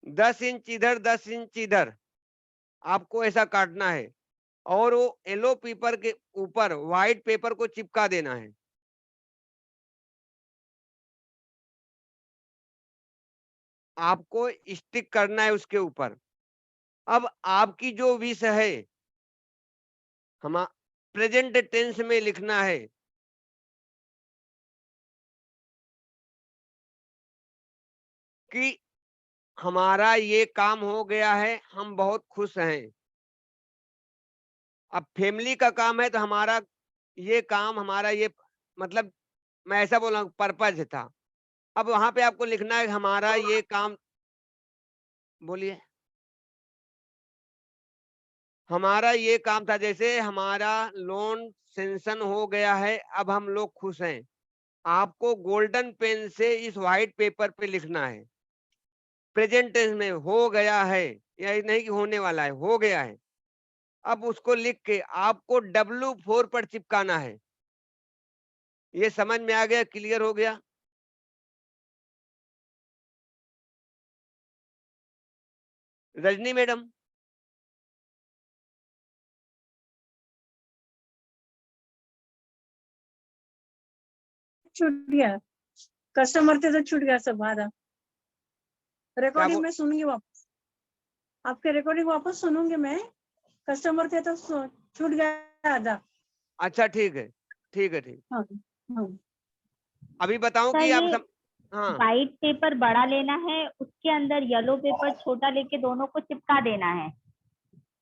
10 इंच इधर 10 इंच इधर आपको ऐसा काटना है, और वो येलो पेपर के ऊपर व्हाइट पेपर को चिपका देना है। आपको स्टिक करना है उसके ऊपर। अब आपकी जो विश है हम प्रेजेंट टेंस में लिखना है कि हमारा ये काम हो गया है, हम बहुत खुश हैं। अब फैमिली का काम है तो हमारा ये काम, हमारा ये मतलब मैं ऐसा बोला पर्पज था। अब वहां पे आपको लिखना है हमारा ये काम, बोलिए। हमारा ये काम था, जैसे हमारा लोन सेंक्शन हो गया है, अब हम लोग खुश हैं। आपको गोल्डन पेन से इस व्हाइट पेपर पे लिखना है, प्रेजेंट टेंस में हो गया है, या नहीं कि होने वाला है, हो गया है। अब उसको लिख के आपको W4 पर चिपकाना है। ये समझ में आ गया? क्लियर हो गया? रजनी मैडम, छूट गया। कस्टमर थे तो छूट गया सब आधा। रिकॉर्डिंग बोल- में सुनूंगी वापस, आपके रिकॉर्डिंग वापस सुनूंगी मैं। कस्टमर थे तो छूट गया आधा। अच्छा ठीक है, ठीक है, ठीक। हाँ हाँ। अभी बताऊं सर कि आप ये हाँ व्हाइट पेपर बड़ा लेना है, उसके अंदर येलो पेपर छोटा लेके दोनों को चिपका देना है।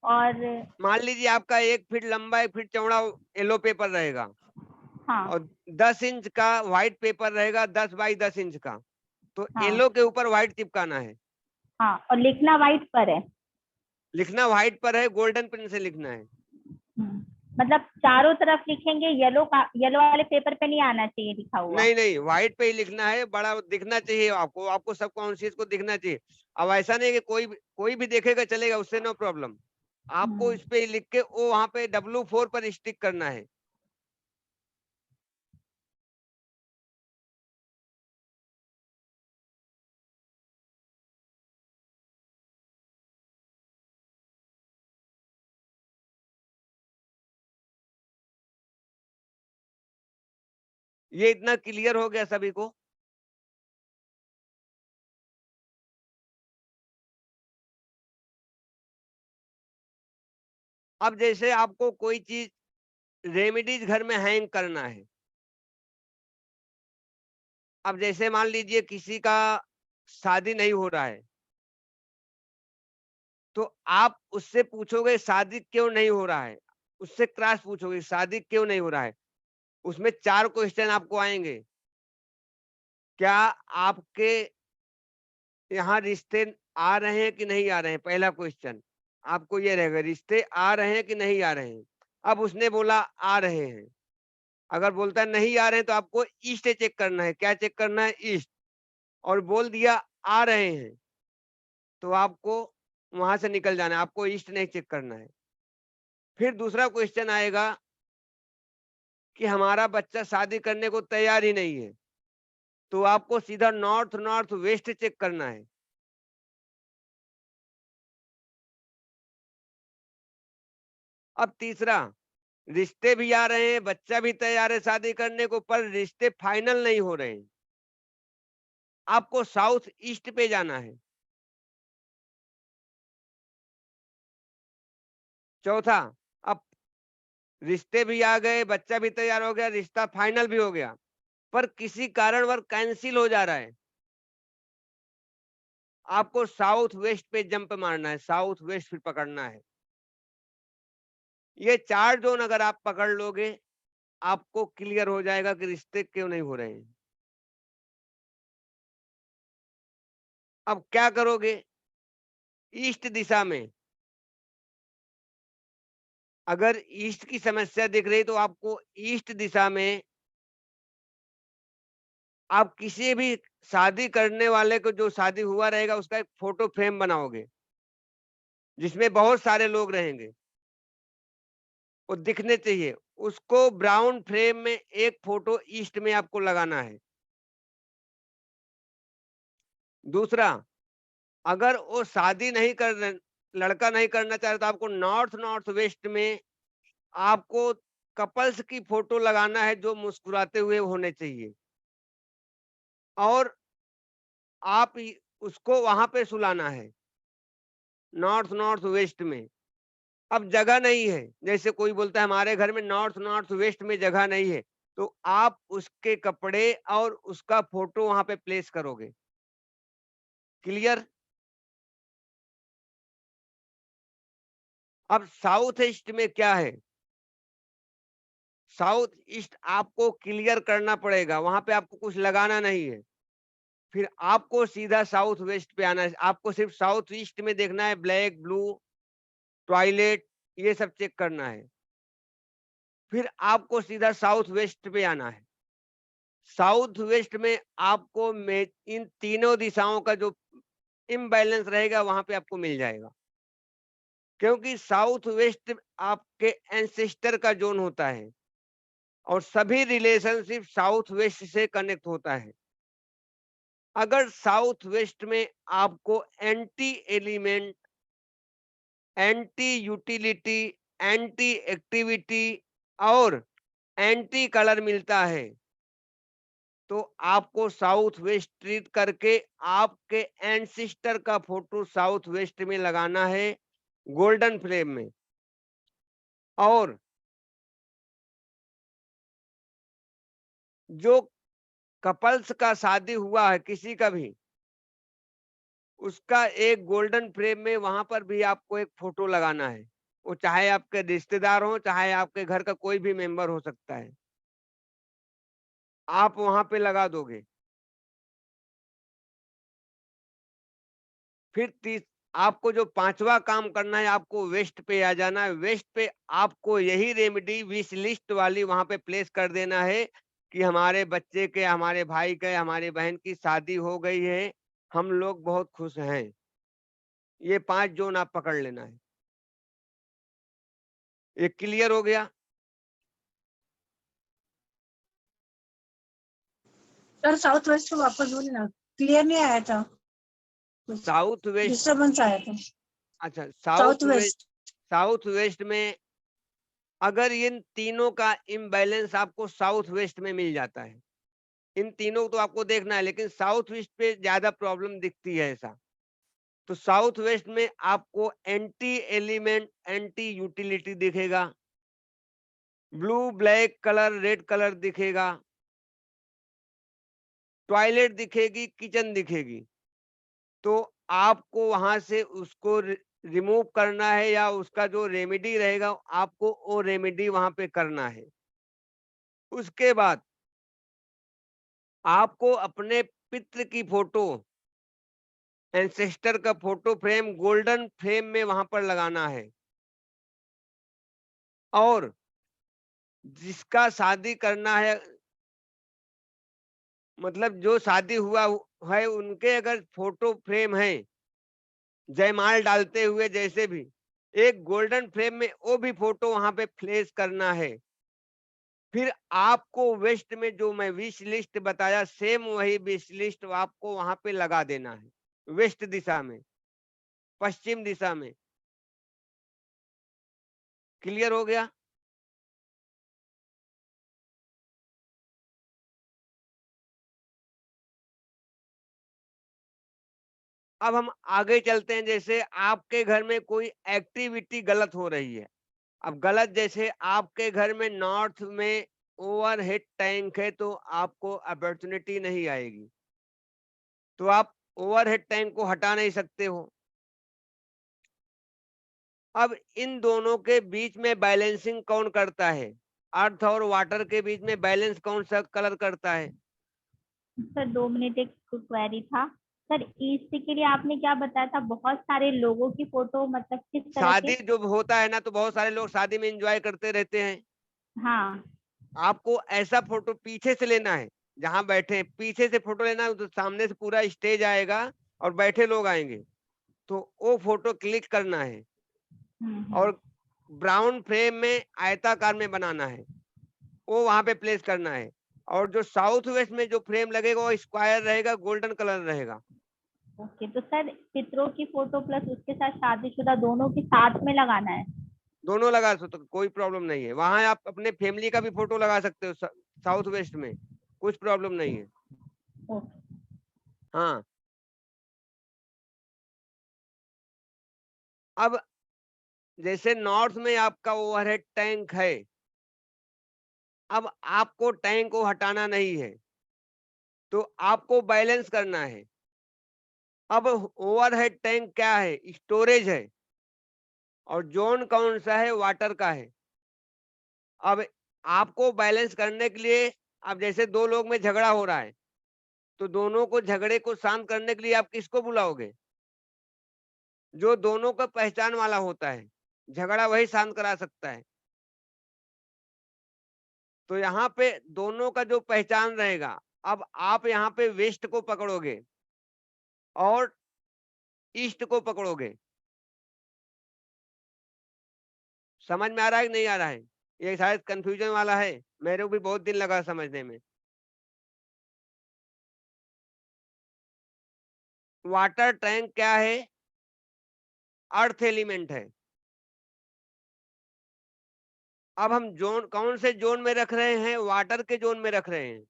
और मान लीजिए आपका 1 फीट लंबा 1 फीट चौड़ा येलो पेपर रहेगा हाँ और 10 इंच का व्हाइट पेपर रहेगा, 10 बाई 10 इंच का। तो हाँ येलो के ऊपर व्हाइट चिपकाना है। हाँ, और लिखना व्हाइट पर है। लिखना व्हाइट पर है, गोल्डन पेन से लिखना है। मतलब चारों तरफ लिखेंगे, येलो वाले पेपर पे नहीं आना चाहिए लिखा हुआ। नहीं नहीं, व्हाइट पे ही लिखना है, बड़ा दिखना चाहिए आपको, आपको सब कॉन्शियस को दिखना चाहिए। अब ऐसा नहीं कि कोई भी देखेगा चलेगा, उससे नो प्रॉब्लम। आपको इस पे लिख के वो वहां पे W4 पर स्टिक करना है। ये इतना क्लियर हो गया सभी को? अब जैसे आपको कोई चीज रेमेडीज घर में हैंग करना है। अब जैसे मान लीजिए किसी का शादी नहीं हो रहा है, तो आप उससे पूछोगे शादी क्यों नहीं हो रहा है, उससे क्रॉस पूछोगे शादी क्यों नहीं हो रहा है। उसमें 4 क्वेश्चन आपको आएंगे। क्या आपके यहाँ रिश्ते आ रहे हैं कि नहीं आ रहे हैं, पहला क्वेश्चन आपको ये रहेगा, रिश्ते आ रहे हैं कि नहीं आ रहे हैं। अब उसने बोला आ रहे हैं, अगर बोलता है नहीं आ रहे हैं तो आपको ईस्ट चेक करना है। क्या चेक करना है? ईस्ट। और बोल दिया आ रहे हैं तो आपको वहां से निकल जाना है, आपको ईस्ट नहीं चेक करना है। फिर दूसरा क्वेश्चन आएगा कि हमारा बच्चा शादी करने को तैयार ही नहीं है, तो आपको सीधा नॉर्थ नॉर्थ वेस्ट चेक करना है। अब तीसरा, रिश्ते भी आ रहे हैं, बच्चा भी तैयार है शादी करने को, पर रिश्ते फाइनल नहीं हो रहे हैं, आपको साउथ ईस्ट पे जाना है। चौथा, अब रिश्ते भी आ गए, बच्चा भी तैयार हो गया, रिश्ता फाइनल भी हो गया, पर किसी कारणवश कैंसिल हो जा रहा है, आपको साउथ वेस्ट पे जंप मारना है, साउथ वेस्ट फिर पकड़ना है। ये 4 जोन अगर आप पकड़ लोगे, आपको क्लियर हो जाएगा कि रिश्ते क्यों नहीं हो रहे हैं। अब क्या करोगे? ईस्ट दिशा में अगर ईस्ट की समस्या दिख रही तो आपको ईस्ट दिशा में आप किसी भी शादी करने वाले को, जो शादी हुआ रहेगा, उसका एक फोटो फ्रेम बनाओगे जिसमें बहुत सारे लोग रहेंगे, वो दिखने चाहिए। उसको ब्राउन फ्रेम में एक फोटो ईस्ट में आपको लगाना है। दूसरा, अगर वो शादी नहीं कर लड़का नहीं करना चाह रहा तो आपको नॉर्थ नॉर्थ वेस्ट में आपको कपल्स की फोटो लगाना है जो मुस्कुराते हुए होने चाहिए, और आप उसको वहां पे सुलाना है नॉर्थ नॉर्थ वेस्ट में। अब जगह नहीं है, जैसे कोई बोलता है हमारे घर में नॉर्थ नॉर्थ वेस्ट में जगह नहीं है, तो आप उसके कपड़े और उसका फोटो वहां पे प्लेस करोगे। क्लियर? अब साउथ ईस्ट में क्या है? साउथ ईस्ट आपको क्लियर करना पड़ेगा, वहां पे आपको कुछ लगाना नहीं है। फिर आपको सीधा साउथ वेस्ट पे आना है, आपको सिर्फ साउथ ईस्ट में देखना है, ब्लैक ब्लू टॉयलेट ये सब चेक करना है। फिर आपको सीधा साउथ वेस्ट पे आना है। साउथ वेस्ट में आपको इन तीनों दिशाओं का जो इम्बैलेंस रहेगा वहां पे आपको मिल जाएगा, क्योंकि साउथ वेस्ट आपके एंसेस्टर का जोन होता है और सभी रिलेशनशिप साउथ वेस्ट से कनेक्ट होता है। अगर साउथ वेस्ट में आपको anti element, anti utility, anti activity और एंटी कलर मिलता है तो आपको साउथ वेस्ट ट्रीट करके आपके एंसिस्टर का फोटो साउथ वेस्ट में लगाना है, गोल्डन फ्रेम में। और जो कपल्स का शादी हुआ है किसी का भी, उसका एक गोल्डन फ्रेम में वहां पर भी आपको एक फोटो लगाना है। वो चाहे आपके रिश्तेदार हो, चाहे आपके घर का कोई भी मेंबर हो सकता है, आप वहां पे लगा दोगे। फिर आपको जो पांचवा काम करना है, आपको वेस्ट पे आ जाना है। वेस्ट पे आपको यही रेमेडी विश लिस्ट वाली वहां पे प्लेस कर देना है कि हमारे बच्चे के, हमारे भाई के, हमारे बहन की शादी हो गई है, हम लोग बहुत खुश हैं। ये 5 जोन आप पकड़ लेना है। ये क्लियर हो गया? सर साउथ वेस्ट को वापस बोले ना, क्लियर नहीं आया था, साउथ वेस्ट, डिस्टर्बेंस आया था। अच्छा south south west, west, south west में अगर इन तीनों का इम्बैलेंस आपको साउथ वेस्ट में मिल जाता है, इन तीनों को तो आपको देखना है, लेकिन साउथ वेस्ट पे ज्यादा प्रॉब्लम दिखती है ऐसा, तो साउथ वेस्ट में आपको एंटी एलिमेंट, एंटी यूटिलिटी दिखेगा, blue black colour, red colour दिखेगा, टॉयलेट दिखेगी, किचन दिखेगी। तो आपको वहां से उसको रिमूव करना है, या उसका जो रेमेडी रहेगा आपको वो रेमेडी वहां पे करना है। उसके बाद आपको अपने पितृ की फोटो, एंसेस्टर का फोटो फ्रेम गोल्डन फ्रेम में वहां पर लगाना है। और जिसका शादी करना है, मतलब जो शादी हुआ है, उनके अगर फोटो फ्रेम है जयमाल डालते हुए, जैसे भी एक गोल्डन फ्रेम में वो भी फोटो वहां पे प्लेस करना है। फिर आपको वेस्ट में जो मैं विश लिस्ट बताया, सेम वही विश लिस्ट आपको वहां पे लगा देना है, वेस्ट दिशा में, पश्चिम दिशा में। क्लियर हो गया? अब हम आगे चलते हैं। जैसे आपके घर में कोई एक्टिविटी गलत हो रही है, अब गलत जैसे आपके घर में नॉर्थ में ओवरहेड टैंक है, तो आपको अपॉर्चुनिटी नहीं आएगी, तो आप ओवरहेड टैंक को हटा नहीं सकते हो। अब इन दोनों के बीच में बैलेंसिंग कौन करता है? अर्थ और वाटर के बीच में बैलेंस कौन सा कलर करता है? सर 2 मिनट, एक क्वेरी था सर। ईस्ट के लिए आपने क्या बताया था? बहुत सारे लोगों की फोटो, मतलब किस तरह के? शादी जो होता है ना, तो बहुत सारे लोग शादी में एंजॉय करते रहते हैं। हाँ। आपको ऐसा फोटो पीछे से लेना है, जहां बैठे हैं पीछे से फोटो लेना है, तो सामने से पूरा स्टेज आएगा और बैठे लोग आएंगे, तो वो फोटो क्लिक करना है। हम्म। और ब्राउन फ्रेम में आयताकार में बनाना है, वो वहां पे प्लेस करना है। और जो साउथ वेस्ट में जो फ्रेम लगेगा वो स्क्वायर रहेगा, गोल्डन कलर रहेगा। ओके, तो सर पितरों की फोटो प्लस उसके साथ शादीशुदा दोनों की साथ में लगाना है? दोनों लगा सकते हो, कोई प्रॉब्लम नहीं है। वहां आप अपने फैमिली का भी फोटो लगा सकते हो साउथ वेस्ट में, कुछ प्रॉब्लम नहीं है। ओके। हाँ, अब जैसे नॉर्थ में आपका ओवरहेड टैंक है, अब आपको टैंक को हटाना नहीं है, तो आपको बैलेंस करना है। अब ओवरहेड टैंक क्या है? स्टोरेज है, और जोन कौन सा है? वाटर का है। अब आपको बैलेंस करने के लिए, अब जैसे दो लोग में झगड़ा हो रहा है, तो दोनों को झगड़े को शांत करने के लिए आप किसको बुलाओगे? जो दोनों का पहचान वाला होता है, झगड़ा वही शांत करा सकता है। तो यहाँ पे दोनों का जो पहचान रहेगा, अब आप यहाँ पे वेस्ट को पकड़ोगे और ईस्ट को पकड़ोगे। समझ में आ रहा है कि नहीं आ रहा है? ये शायद कंफ्यूजन वाला है, मेरे को भी बहुत दिन लगा समझने में। वाटर टैंक क्या है? अर्थ एलिमेंट है। अब हम जोन कौन से जोन में रख रहे हैं? वाटर के जोन में रख रहे हैं।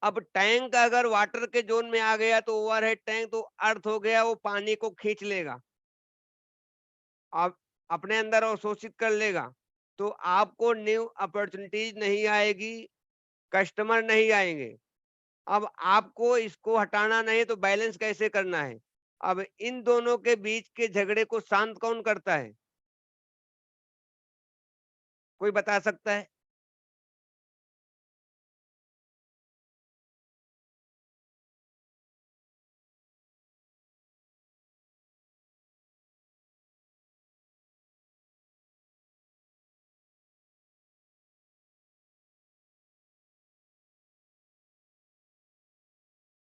अब टैंक अगर वाटर के जोन में आ गया तो ओवरहेड टैंक तो अर्थ हो गया, वो पानी को खींच लेगा, आप अपने अंदर अवशोषित कर लेगा, तो आपको न्यू अपॉर्चुनिटीज नहीं आएगी, कस्टमर नहीं आएंगे। अब आपको इसको हटाना नहीं तो बैलेंस कैसे करना है? अब इन दोनों के बीच के झगड़े को शांत कौन करता है? कोई बता सकता है?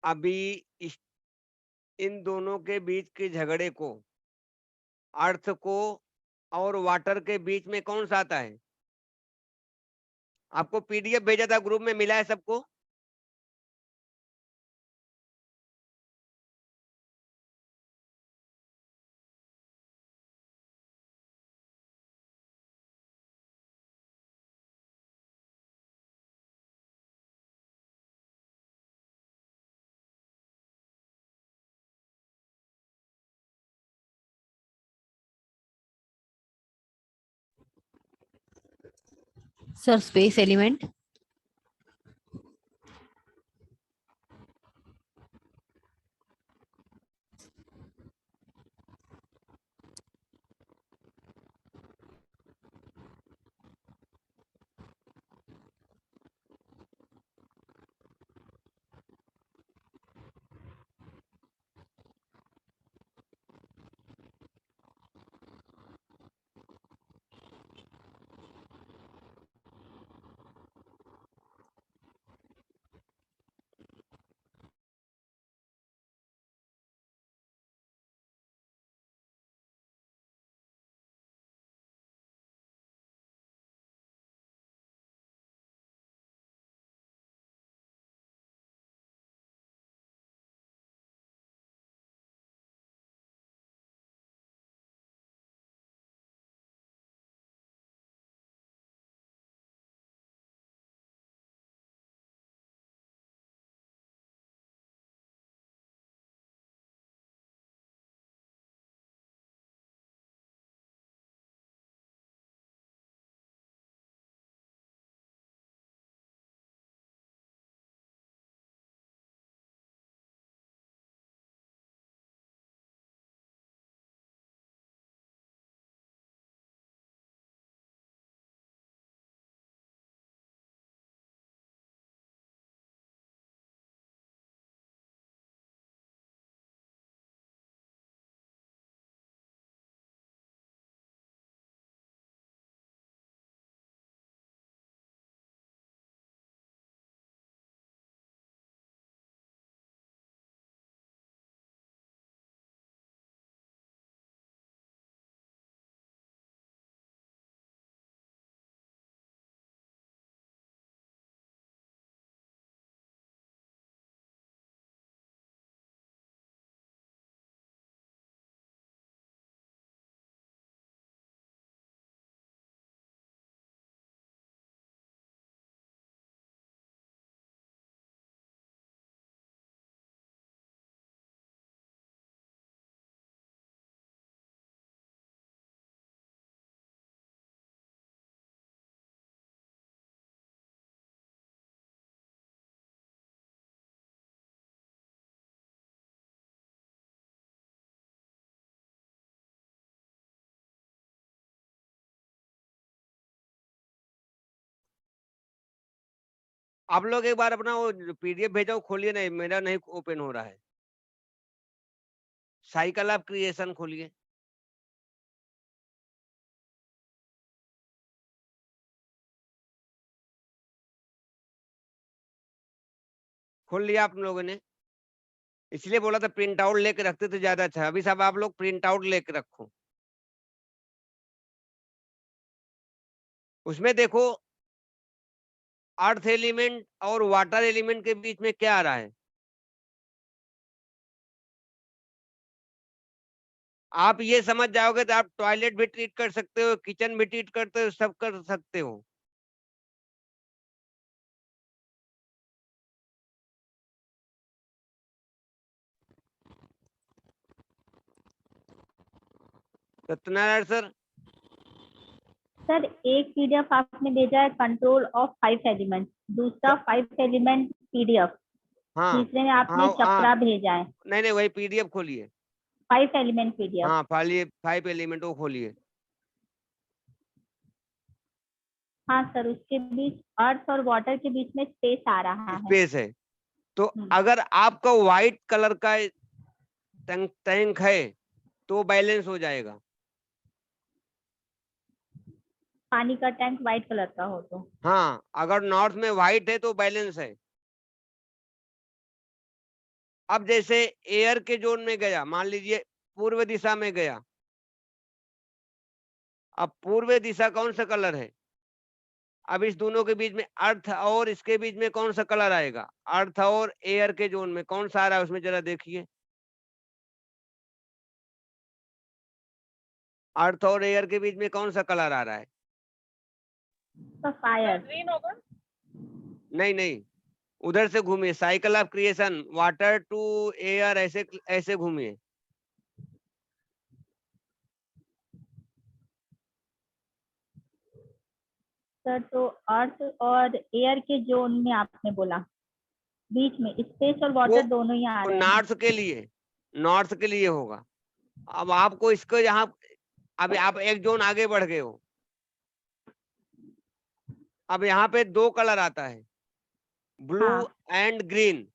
अभी इस इन दोनों के बीच के झगड़े को, अर्थ को और वाटर के बीच में कौन सा आता है? आपको पीडीएफ भेजा था, ग्रुप में मिला है सबको? Sir space element. आप लोग एक बार अपना वो पीडीएफ भेजा, वो खोलिए, नहीं मेरा नहीं ओपन हो रहा है। साइकिल ऑफ क्रिएशन खोलिए। खोल लिया आप लोगों ने? इसलिए बोला था प्रिंट आउट लेके रखते तो ज्यादा अच्छा। अभी सब आप लोग प्रिंट आउट लेके रखो। उसमें देखो अर्थ एलिमेंट और वाटर एलिमेंट के बीच में क्या आ रहा है। आप ये समझ जाओगे तो आप टॉयलेट भी ट्रीट कर सकते हो, किचन भी ट्रीट करते हो, सब कर सकते हो। सत्यनारायण सर, सर एक पीडीएफ आपने भेजा है कंट्रोल ऑफ 5 एलिमेंट, दूसरा 5 एलिमेंट पीडीएफ, हाँ तीसरे में आपने हाँ चक्रा हाँ, भेजा है नहीं नहीं, वही पीडीएफ खोलिए। 5 एलिमेंट पीडीएफ। हाँ, 5 एलिमेंट वो खोलिए। हाँ सर, उसके बीच अर्थ और वाटर के बीच में स्पेस आ रहा है। स्पेस है। तो हम्म। अगर आपका व्हाइट कलर का टैंक है तो बैलेंस हो जाएगा। पानी का टैंक व्हाइट कलर का हो तो। हाँ, अगर नॉर्थ में व्हाइट है तो बैलेंस है। अब जैसे एयर के जोन में गया, मान लीजिए पूर्व दिशा में गया, अब पूर्व दिशा कौन सा कलर है? अब इस दोनों के बीच में अर्थ और इसके बीच में कौन सा कलर आएगा? अर्थ और एयर के जोन में कौन सा आ रहा है उसमें जरा देखिए। अर्थ और एयर के बीच में कौन सा कलर आ रहा है? तो फायर। ग्रीन होगा। नहीं नहीं, उधर से घूमिए, cycle of creation, water to air, ऐसे ऐसे घूमिए। सर तो अर्थ और एयर के जोन में आपने बोला, बीच में स्पेस और वाटर दोनों ही आ वो रहे हैं। नॉर्थ के लिए होगा। अब आपको इसको यहाँ, अब आप एक जोन आगे बढ़ गए हो, अब यहाँ पे 2 कलर आता है, ब्लू हाँ। And green.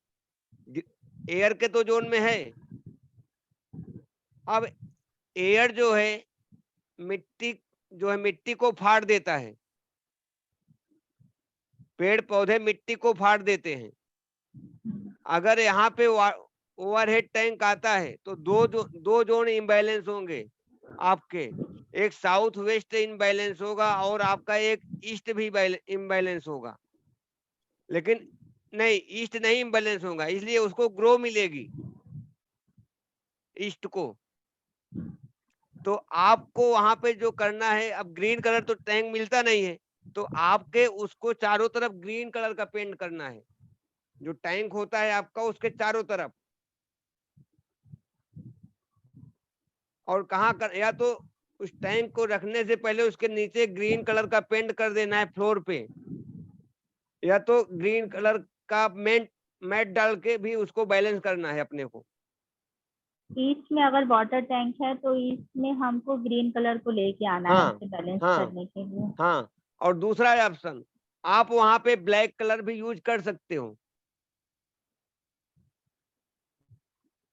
एयर के तो जोन में है। अब एयर जो है मिट्टी को फाड़ देता है, पेड़ पौधे मिट्टी को फाड़ देते हैं। अगर यहाँ पे ओवरहेड टैंक आता है तो दो जोन इम्बैलेंस होंगे आपके, एक साउथ वेस्ट इम्बैलेंस होगा और आपका एक ईस्ट भी इम्बैलेंस होगा। लेकिन नहीं, ईस्ट नहीं इम्बैलेंस होगा, इसलिए उसको ग्रो मिलेगी ईस्ट को। तो आपको वहां पे जो करना है, अब ग्रीन कलर तो टैंक मिलता नहीं है, तो आपके उसको चारों तरफ ग्रीन कलर का पेंट करना है। जो टैंक होता है आपका उसके चारों तरफ, और कहाँ कर, या तो उस टैंक को रखने से पहले उसके नीचे ग्रीन कलर का पेंट कर देना है फ्लोर पे, या तो ग्रीन कलर का मैट डाल के भी उसको बैलेंस करना है अपने को। ईस्ट में अगर वाटर टैंक है तो ईस्ट में हमको ग्रीन कलर को लेके आना है हाँ उसे बैलेंस हाँ करने के लिए। हाँ, और दूसरा ऑप्शन, आप वहां पे ब्लैक कलर भी यूज कर सकते हो।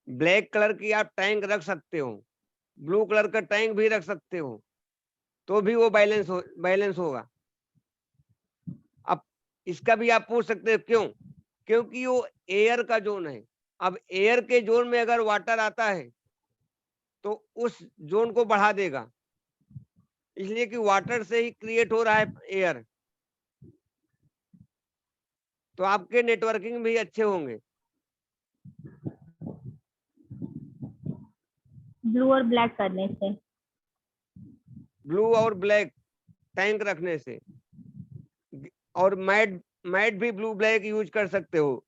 ब्लैक कलर की आप टैंक रख सकते हो, ब्लू कलर का टैंक भी रख सकते हो, तो भी वो बैलेंस होगा। अब इसका भी आप पूछ सकते हो क्यों? क्योंकि वो एयर का जोन है। अब एयर के जोन में अगर वाटर आता है तो उस जोन को बढ़ा देगा, इसलिए कि वाटर से ही क्रिएट हो रहा है एयर, तो आपके नेटवर्किंग भी अच्छे होंगे। ब्लू और ब्लैक करने से। ब्लू और ब्लैक टैंक रखने से, और मैट भी ब्लू ब्लैक यूज कर सकते हो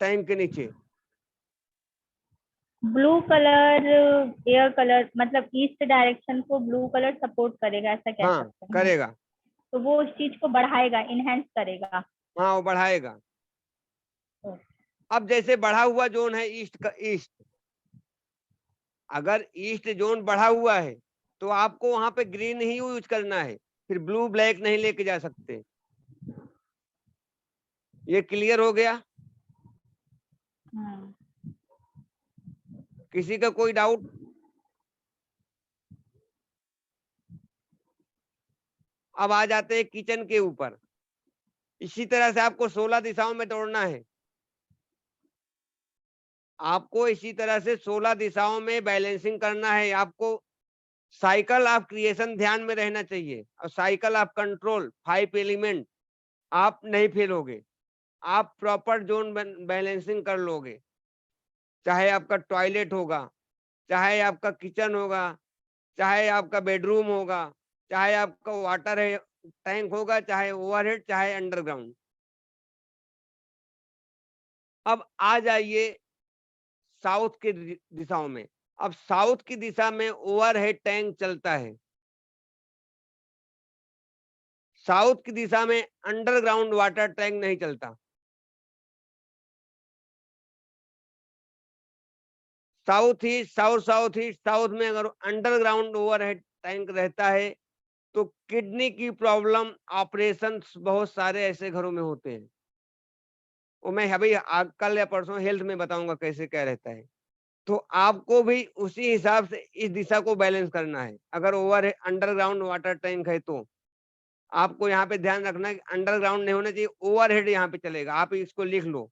टैंक के नीचे। ब्लू कलर एयर कलर, मतलब ईस्ट डायरेक्शन को ब्लू कलर सपोर्ट करेगा, ऐसा कह हाँ, सकते हैं। करेगा। तो वो उस चीज को बढ़ाएगा, इनहेंस करेगा। हाँ, वो बढ़ाएगा। अब जैसे बढ़ा हुआ जोन है ईस्ट का, अगर ईस्ट जोन बढ़ा हुआ है तो आपको वहां पे ग्रीन ही यूज करना है, फिर ब्लू ब्लैक नहीं लेके जा सकते। ये क्लियर हो गया? किसी का कोई डाउट? अब आ जाते हैं किचन के ऊपर। इसी तरह से आपको 16 दिशाओं में दौड़ना है। आपको इसी तरह से 16 दिशाओं में बैलेंसिंग करना है। आपको साइकिल ऑफ क्रिएशन ध्यान में रहना चाहिए, और साइकिल ऑफ कंट्रोल 5 एलिमेंट, आप नहीं फेल होगे। आप प्रॉपर जोन बैलेंसिंग कर लोगे, चाहे आपका टॉयलेट होगा, चाहे आपका किचन होगा, चाहे आपका बेडरूम होगा, चाहे आपका वाटर है टैंक होगा, चाहे ओवरहेड, चाहे अंडरग्राउंड। अब आ जाइए साउथ के दिशाओं में। अब साउथ की दिशा में ओवरहेड टैंक चलता है, साउथ की दिशा में अंडरग्राउंड वाटर टैंक नहीं चलता। South east, south south east, south में अगर अंडरग्राउंड ओवरहेड टैंक रहता है तो किडनी की प्रॉब्लम, ऑपरेशन बहुत सारे ऐसे घरों में होते हैं। वो मैं अभी कल या परसों हेल्थ में बताऊंगा कैसे क्या रहता है। तो आपको भी उसी हिसाब से इस दिशा को बैलेंस करना है। अगर ओवर अंडरग्राउंड वाटर टैंक है तो आपको यहाँ पे ध्यान रखना है कि अंडरग्राउंड नहीं होना चाहिए, ओवरहेड यहाँ पे चलेगा। आप इसको लिख लो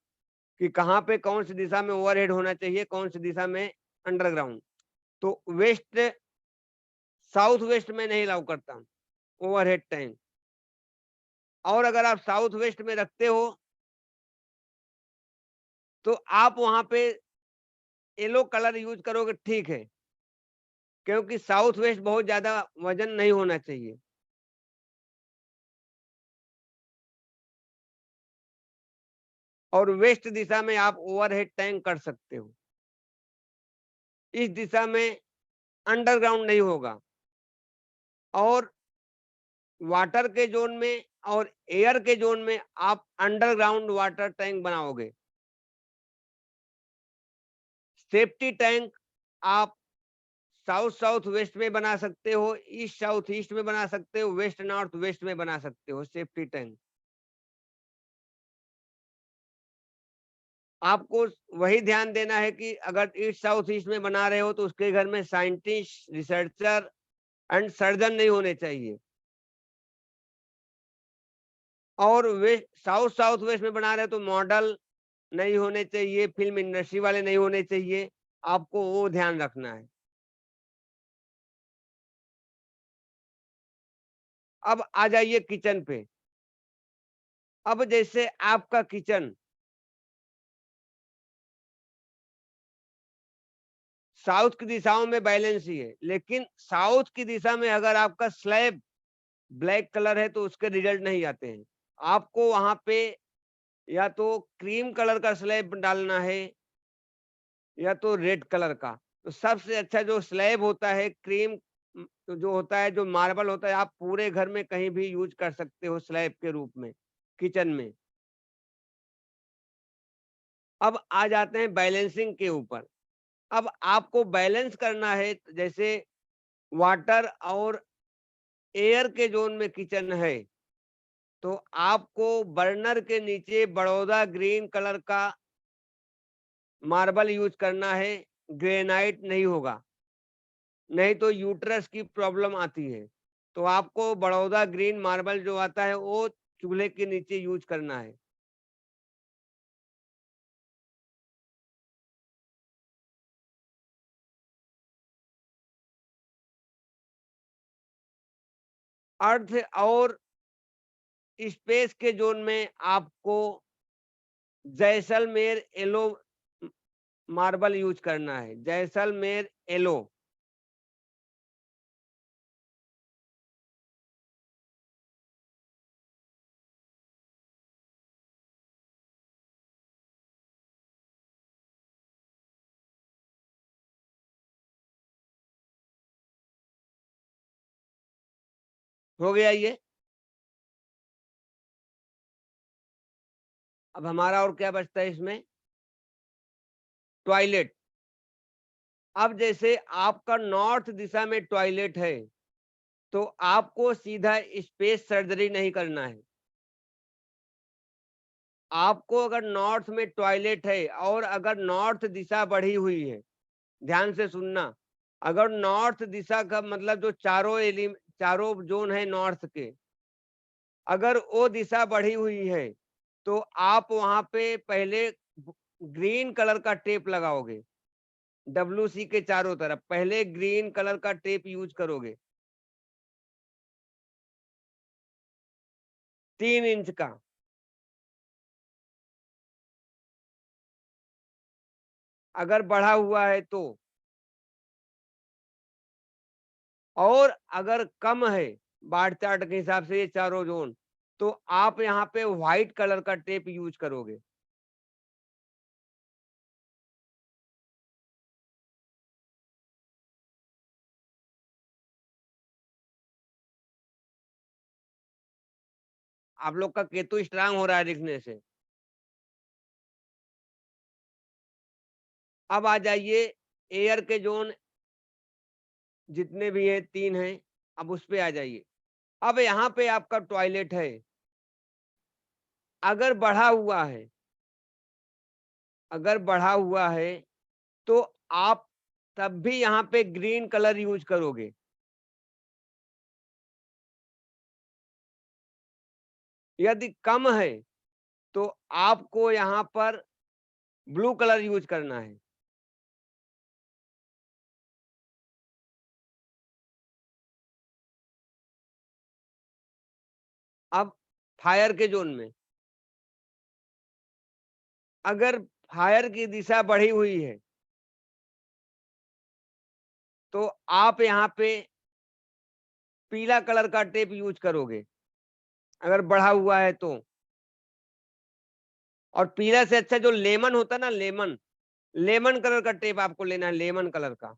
कि कहाँ पे कौन सी दिशा में ओवरहेड होना चाहिए, कौन सी दिशा में अंडरग्राउंड। तो वेस्ट, साउथ वेस्ट में नहीं अलाउ करता हूँ ओवरहेड टैंक। और अगर आप साउथ वेस्ट में रखते हो तो आप वहां पे येलो कलर यूज करोगे, ठीक है, क्योंकि साउथ वेस्ट बहुत ज्यादा वजन नहीं होना चाहिए। और वेस्ट दिशा में आप ओवरहेड टैंक कर सकते हो। इस दिशा में अंडरग्राउंड नहीं होगा। और वाटर के जोन में और एयर के जोन में आप अंडरग्राउंड वाटर टैंक बनाओगे। सेफ्टी टैंक आप साउथ साउथ वेस्ट में बना सकते हो, ईस्ट साउथ ईस्ट में बना सकते हो, वेस्ट नॉर्थ वेस्ट में बना सकते हो सेफ्टी टैंक। आपको वही ध्यान देना है कि अगर ईस्ट साउथ ईस्ट में बना रहे हो तो उसके घर में साइंटिस्ट, रिसर्चर एंड सर्जन नहीं होने चाहिए। और वेस्ट साउथ साउथ वेस्ट में बना रहे हो तो मॉडल नहीं होने चाहिए, फिल्म इंडस्ट्री वाले नहीं होने चाहिए। आपको वो ध्यान रखना है। अब आ जाइए किचन पे। अब जैसे आपका किचन साउथ की दिशाओं में बैलेंस ही है, लेकिन साउथ की दिशा में अगर आपका स्लैब ब्लैक कलर है तो उसके रिजल्ट नहीं आते हैं। आपको वहां पे या तो क्रीम कलर का स्लैब डालना है या तो रेड कलर का। तो सबसे अच्छा जो स्लैब होता है क्रीम, तो जो होता है, जो मार्बल होता है, आप पूरे घर में कहीं भी यूज कर सकते हो स्लैब के रूप में किचन में। अब आ जाते हैं बैलेंसिंग के ऊपर। अब आपको बैलेंस करना है, जैसे वाटर और एयर के जोन में किचन है तो आपको बर्नर के नीचे बड़ौदा ग्रीन कलर का मार्बल यूज करना है, ग्रेनाइट नहीं होगा, नहीं तो यूट्रस की प्रॉब्लम आती है। तो आपको बड़ौदा ग्रीन मार्बल जो आता है वो चूल्हे के नीचे यूज करना है। अर्थ और स्पेस के जोन में आपको जैसलमेर येलो मार्बल यूज करना है, जैसलमेर येलो। हो गया ये। अब हमारा और क्या बचता है इसमें, टॉयलेट। अब जैसे आपका नॉर्थ दिशा में टॉयलेट है तो आपको सीधा स्पेस सर्जरी नहीं करना है। आपको अगर नॉर्थ में टॉयलेट है और अगर नॉर्थ दिशा बढ़ी हुई है, ध्यान से सुनना, अगर नॉर्थ दिशा का मतलब जो चारों जोन है नॉर्थ के, अगर वो दिशा बढ़ी हुई है तो आप वहां पे पहले ग्रीन कलर का टेप लगाओगे। WC के चारों तरफ पहले ग्रीन कलर का टेप यूज करोगे, 3 इंच का। अगर बढ़ा हुआ है तो, और अगर कम है बाढ़ चार्ट के हिसाब से ये चारों जोन, तो आप यहाँ पे व्हाइट कलर का टेप यूज करोगे। आप लोग का केतु स्ट्रांग हो रहा है लिखने से। अब आ जाइए एयर के जोन जितने भी हैं 3 हैं, अब उस पे आ जाइए। अब यहाँ पे आपका टॉयलेट है, अगर बढ़ा हुआ है, अगर बढ़ा हुआ है तो आप तब भी यहाँ पे ग्रीन कलर यूज करोगे। यदि कम है तो आपको यहाँ पर ब्लू कलर यूज करना है। अब फायर के जोन में अगर फायर की दिशा बढ़ी हुई है तो आप यहाँ पे पीला कलर का टेप यूज करोगे, अगर बढ़ा हुआ है तो। और पीला से अच्छा जो लेमन होता है ना, लेमन, लेमन कलर का टेप आपको लेना है, लेमन कलर का।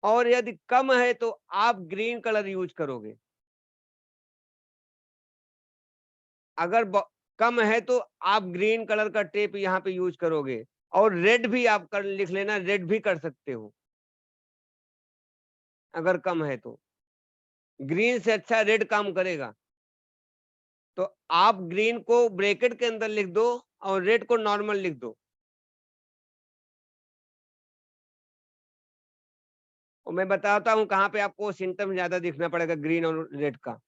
और यदि कम है तो आप ग्रीन कलर यूज करोगे। अगर कम है तो आप ग्रीन कलर का टेप यहाँ पे यूज करोगे। और रेड भी आप कर लिख लेना, रेड भी कर सकते हो अगर कम है तो। ग्रीन से अच्छा रेड काम करेगा। तो आप ग्रीन को ब्रैकेट के अंदर लिख दो और रेड को नॉर्मल लिख दो। और मैं बताता हूं कहाँ पे आपको सिम्टम ज्यादा दिखना पड़ेगा ग्रीन और रेड का।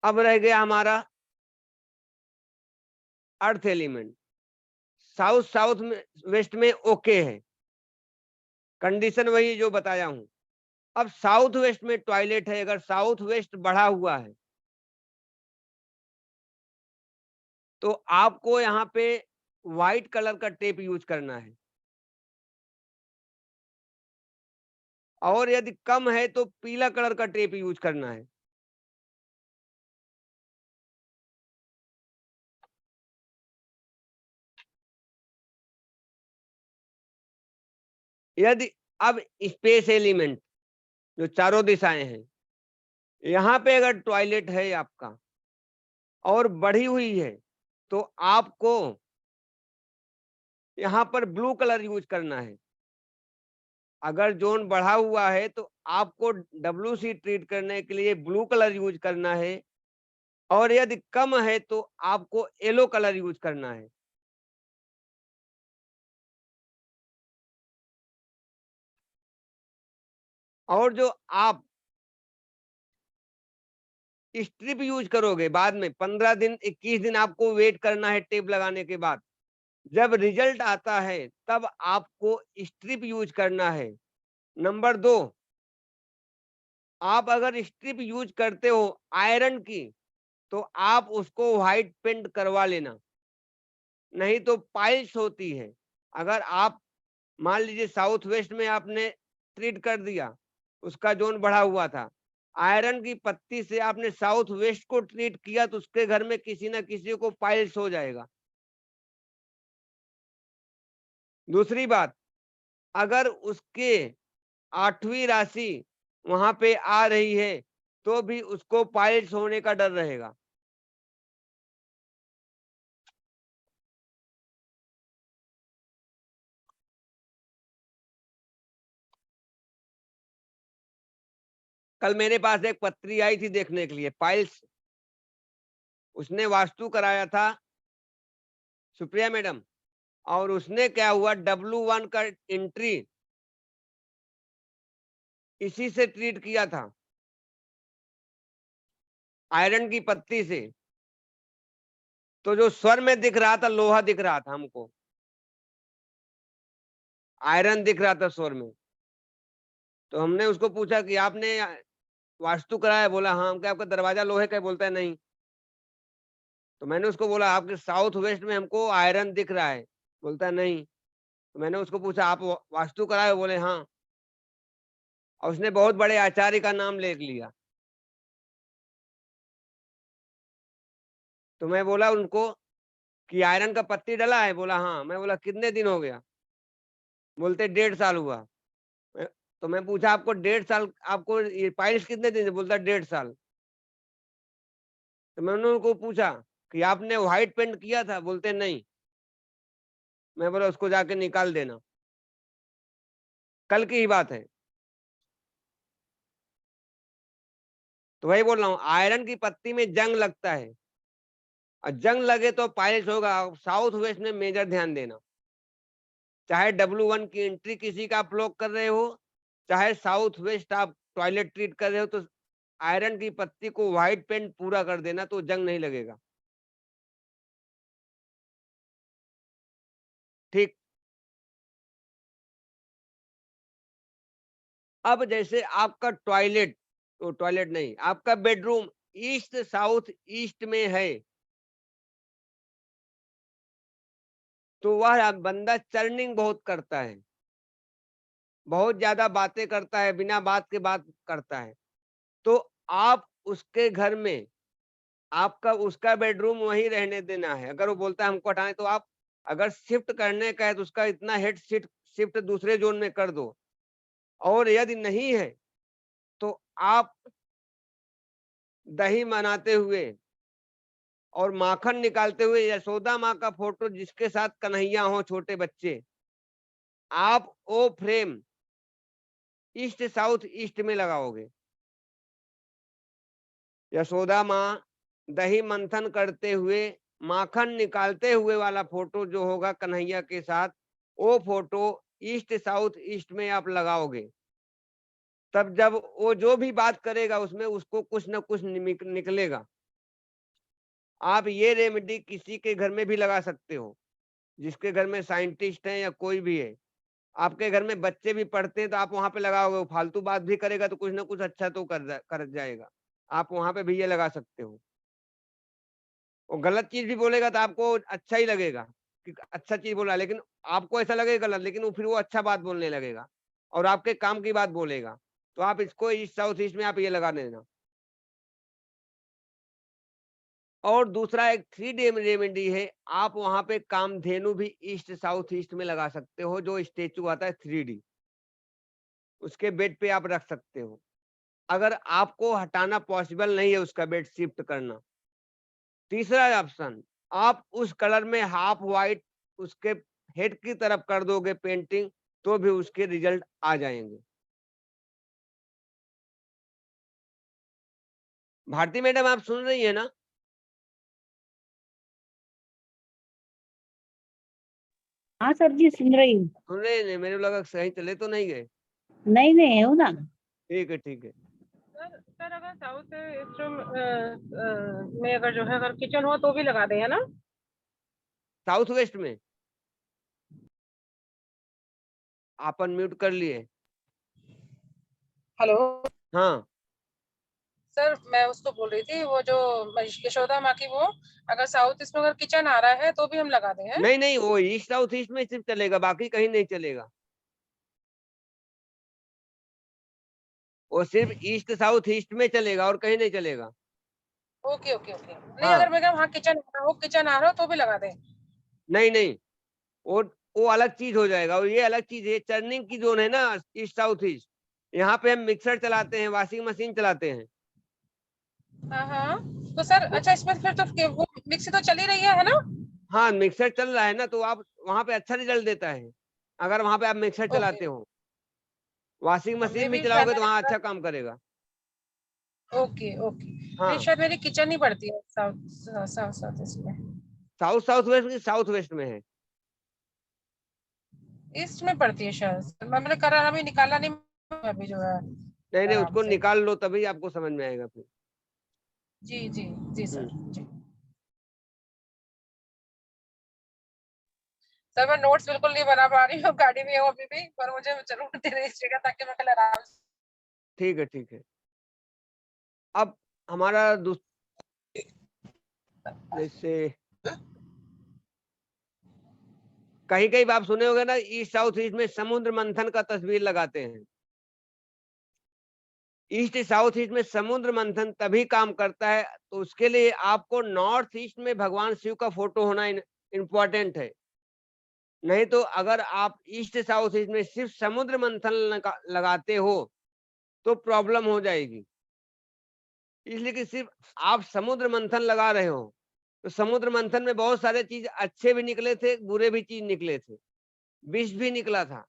अब रह गया हमारा अर्थ एलिमेंट। साउथ साउथ में वेस्ट में ओके है, कंडीशन वही जो बताया हूं। अब साउथ वेस्ट में टॉयलेट है, अगर साउथ वेस्ट बढ़ा हुआ है तो आपको यहाँ पे व्हाइट कलर का टेप यूज करना है। और यदि कम है तो पीला कलर का टेप यूज करना है। यदि अब स्पेस एलिमेंट जो चारों दिशाएं हैं, यहाँ पे अगर टॉयलेट है आपका और बढ़ी हुई है तो आपको यहाँ पर ब्लू कलर यूज करना है। अगर जोन बढ़ा हुआ है तो आपको WC ट्रीट करने के लिए ब्लू कलर यूज करना है। और यदि कम है तो आपको येलो कलर यूज करना है। और जो आप स्ट्रिप यूज करोगे बाद में 15 दिन 21 दिन आपको वेट करना है टेप लगाने के बाद। जब रिजल्ट आता है तब आपको स्ट्रिप यूज करना है। नंबर 2, आप अगर स्ट्रिप यूज करते हो आयरन की तो आप उसको व्हाइट पेंट करवा लेना, नहीं तो पाइल्स होती है। अगर आप मान लीजिए साउथ वेस्ट में आपने ट्रीट कर दिया, उसका जोन बढ़ा हुआ था, आयरन की पत्ती से आपने साउथ वेस्ट को ट्रीट किया तो उसके घर में किसी ना किसी को पाइल्स हो जाएगा। दूसरी बात, अगर उसके 8वीं राशि वहां पे आ रही है तो भी उसको पाइल्स होने का डर रहेगा। कल मेरे पास एक पत्री आई थी देखने के लिए पाइल्स, उसने वास्तु कराया था सुप्रिया मैडम, और उसने क्या हुआ W1 का एंट्री इसी से ट्रीट किया था, आयरन की पत्ती से। तो जो स्वर में दिख रहा था लोहा दिख रहा था हमको, आयरन दिख रहा था स्वर में। तो हमने उसको पूछा कि आपने वास्तु कराया? बोला हाँ। क्या आपका दरवाजा लोहे का है? बोलता है नहीं। तो मैंने उसको बोला आपके साउथ वेस्ट में हमको आयरन दिख रहा है? बोलता है नहीं। तो मैंने उसको पूछा आप वास्तु कराए? बोले हाँ। और उसने बहुत बड़े आचार्य का नाम ले लिया। तो मैं बोला उनको कि आयरन का पत्ती डला है? बोला हाँ। मैं बोला कितने दिन हो गया? बोलते 1.5 साल हुआ। तो मैं पूछा आपको 1.5 साल, आपको ये पाइल्स कितने दिन से? बोलता 1.5 साल। तो मैंने उनको पूछा कि आपने व्हाइट पेंट किया था, बोलते नहीं। मैं बोला उसको जाके निकाल देना, कल की ही बात है। तो वही बोल रहा हूँ, आयरन की पत्ती में जंग लगता है, और जंग लगे तो पायलिश होगा। साउथ वेस्ट में मेजर ध्यान देना, चाहे W1 की एंट्री किसी का आप लॉक कर रहे हो, चाहे साउथ वेस्ट आप टॉयलेट ट्रीट कर रहे हो, तो आयरन की पत्ती को व्हाइट पेंट पूरा कर देना, तो जंग नहीं लगेगा। ठीक। अब जैसे आपका टॉयलेट, तो टॉयलेट नहीं, आपका बेडरूम ईस्ट साउथ ईस्ट में है, तो वह बंदा चर्निंग बहुत करता है, बहुत ज्यादा बातें करता है, बिना बात के बात करता है। तो आप उसके घर में, आपका उसका बेडरूम वहीं रहने देना है। अगर वो बोलता है हमको हटाना है, तो आप अगर शिफ्ट करने का है तो उसका इतना हेड शिफ्ट दूसरे जोन में कर दो। और यदि नहीं है तो आप दही बनाते हुए और माखन निकालते हुए यशोदा माँ का फोटो जिसके साथ कन्हैया हो, छोटे बच्चे, आप वो फ्रेम ईस्ट साउथ ईस्ट में लगाओगे। यशोदा माँ दही मंथन करते हुए माखन निकालते हुए वाला फोटो जो होगा कन्हैया के साथ, वो फोटो ईस्ट साउथ ईस्ट में आप लगाओगे। तब जब वो जो भी बात करेगा उसमें उसको कुछ न कुछ निकलेगा। आप ये रेमेडी किसी के घर में भी लगा सकते हो, जिसके घर में साइंटिस्ट है या कोई भी है। आपके घर में बच्चे भी पढ़ते हैं तो आप वहां पे लगाओगे, वो फालतू बात भी करेगा तो कुछ ना कुछ अच्छा तो कर जाएगा। आप वहां पे भी ये लगा सकते हो। वो गलत चीज भी बोलेगा तो आपको अच्छा ही लगेगा कि अच्छा चीज बोला, लेकिन आपको ऐसा लगेगा गलत, लेकिन वो फिर वो अच्छा बात बोलने लगेगा और आपके काम की बात बोलेगा। तो आप इसको ईस्ट साउथ ईस्ट में आप ये लगा देना। और दूसरा एक 3D रेमेडी है, आप वहां पे कामधेनु भी ईस्ट साउथ ईस्ट में लगा सकते हो, जो स्टेचू आता है 3D, उसके बेड पे आप रख सकते हो। अगर आपको हटाना पॉसिबल नहीं है, उसका बेड शिफ्ट करना, तीसरा ऑप्शन, आप उस कलर में हाफ व्हाइट उसके हेड की तरफ कर दोगे पेंटिंग, तो भी उसके रिजल्ट आ जाएंगे। भारती मैडम आप सुन रही है ना? हाँ सर जी, सुन रही हूँ। सुन रहे हैं? मेरे लगा सही चले तो नहीं गए। नहीं नहीं, हूँ ना। ठीक है ठीक है। सर अगर साउथ ईस्ट में अगर जो है अगर किचन हो तो भी लगा दें, है ना? साउथ वेस्ट में आप अनम्यूट कर लिए। हेलो हाँ सर, मैं उसको बोल रही थी, वो जो यशोदा माँ की, वो अगर साउथ ईस्ट में अगर किचन आ रहा है तो भी हम लगा दें, हैं? नहीं नहीं, वो ईस्ट साउथ ईस्ट में सिर्फ चलेगा, बाकी कहीं नहीं चलेगा। वो सिर्फ ईस्ट साउथ ईस्ट में चलेगा और कहीं नहीं चलेगा। Okay okay okay. नहीं, हाँ अगर मैं वहाँ किचन आ रहा हो तो भी लगा दें? नहीं नहीं, वो वो अलग चीज हो जाएगा, और ये अलग चीज है। चर्निंग की जोन है ना ईस्ट साउथ ईस्ट, यहाँ पे हम मिक्सर चलाते हैं, वॉशिंग मशीन चलाते हैं। हाँ हाँ। तो सर अच्छा, इसमें फिर तो वो मिक्सी तो चल ही रही है ना? हाँ मिक्सर चल रहा है ना, तो आप वहां पे अच्छा रिजल्ट देता है अगर वहां पे आप मिक्सर ओके। चलाते हो। वॉशिंग मे मशीन भी बी शायद चलाओगे तो वहां मैंने, अच्छा काम करेगा। ओके ओके, नहीं हाँ शायद मेरी किचन नहीं पड़ती है साउथ साउथ साउथ ईस्ट में। साउथ साउथ वेस्ट की साउथ वेस्ट में है। ईस्ट में पड़ती है शायद, मैंने करा अभी, निकाला नहीं अभी जो है नहीं नहीं, आराम उसको से। निकाल लो तभी आपको समझ में आएगा फिर। जी जी जी सर जी। सर मैं नोट्स बिल्कुल नहीं बना पा रही हूँ, गाड़ी में हूँ अभी भी, पर मुझे जरूर दे दीजिएगा ताकि मैं कल आराम से। ठीक है ठीक है। अब हमारा जैसे कहीं कहीं आप सुने होंगे ना, ईस्ट साउथ ईस्ट में समुद्र मंथन का तस्वीर लगाते हैं। ईस्ट साउथ ईस्ट में समुद्र मंथन तभी काम करता है, तो उसके लिए आपको नॉर्थ ईस्ट में भगवान शिव का फोटो होना इम्पोर्टेंट है। नहीं तो अगर आप ईस्ट साउथ ईस्ट में सिर्फ समुद्र मंथन लगाते हो तो प्रॉब्लम हो जाएगी। इसलिए कि सिर्फ आप समुद्र मंथन लगा रहे हो, तो समुद्र मंथन में बहुत सारे चीज अच्छे भी निकले थे, बुरे भी चीज निकले थे, विष भी निकला था।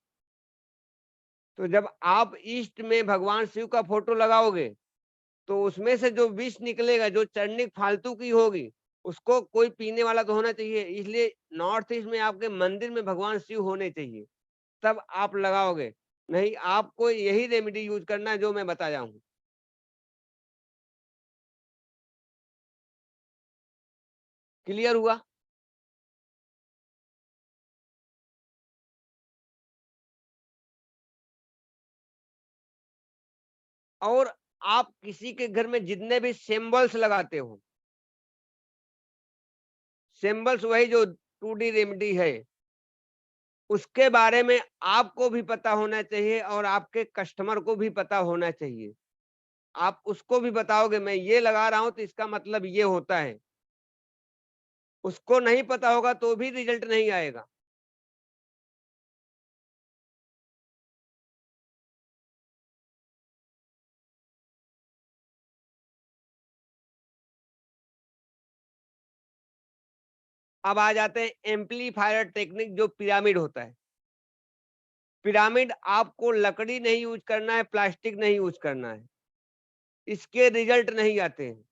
तो जब आप ईस्ट में भगवान शिव का फोटो लगाओगे, तो उसमें से जो विष निकलेगा, जो चर्निक फालतू की होगी, उसको कोई पीने वाला तो होना चाहिए। इसलिए नॉर्थ ईस्ट में आपके मंदिर में भगवान शिव होने चाहिए, तब आप लगाओगे। नहीं, आपको यही रेमेडी यूज करना है जो मैं बताया हूँ। क्लियर हुआ? और आप किसी के घर में जितने भी सिंबल्स लगाते हो, सिंबल्स वही जो 2D रेमेडी है, उसके बारे में आपको भी पता होना चाहिए और आपके कस्टमर को भी पता होना चाहिए। आप उसको भी बताओगे मैं ये लगा रहा हूं तो इसका मतलब ये होता है। उसको नहीं पता होगा तो भी रिजल्ट नहीं आएगा। अब आ जाते हैं एम्पलीफायर टेक्निक, जो पिरामिड होता है। पिरामिड आपको लकड़ी नहीं यूज करना है, प्लास्टिक नहीं यूज करना है, इसके रिजल्ट नहीं आते हैं।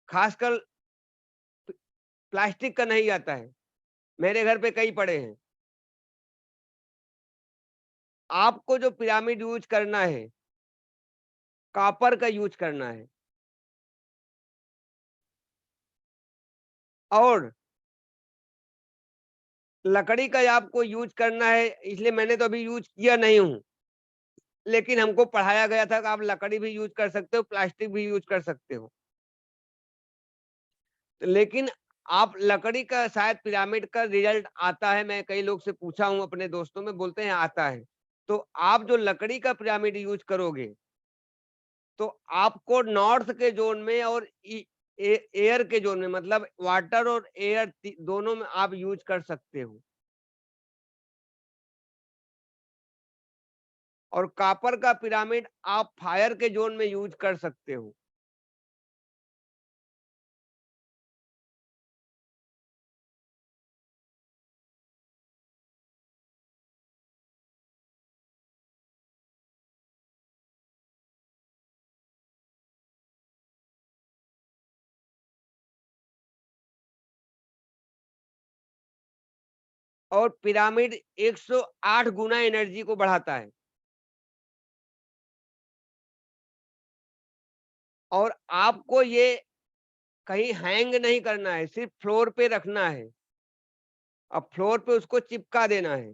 खासकर प्लास्टिक का नहीं आता है, मेरे घर पे कई पड़े हैं। आपको जो पिरामिड यूज करना है, कॉपर का यूज करना है। और लकड़ी का आपको यूज करना है, इसलिए मैंने तो अभी यूज किया नहीं हूं, लेकिन हमको पढ़ाया गया था कि आप लकड़ी भी यूज कर सकते हो, प्लास्टिक भी यूज कर सकते हो। लेकिन आप लकड़ी का शायद पिरामिड का रिजल्ट आता है, मैं कई लोग से पूछा हूं, अपने दोस्तों में बोलते हैं आता है। तो आप जो लकड़ी का पिरामिड यूज करोगे, तो आपको नॉर्थ के जोन में और एयर के जोन में, मतलब वाटर और एयर दोनों में आप यूज कर सकते हो। और कॉपर का पिरामिड आप फायर के जोन में यूज कर सकते हो। और पिरामिड 108 गुना एनर्जी को बढ़ाता है। और आपको ये कहीं हैंग नहीं करना है, सिर्फ फ्लोर पे रखना है। अब फ्लोर पे उसको चिपका देना है।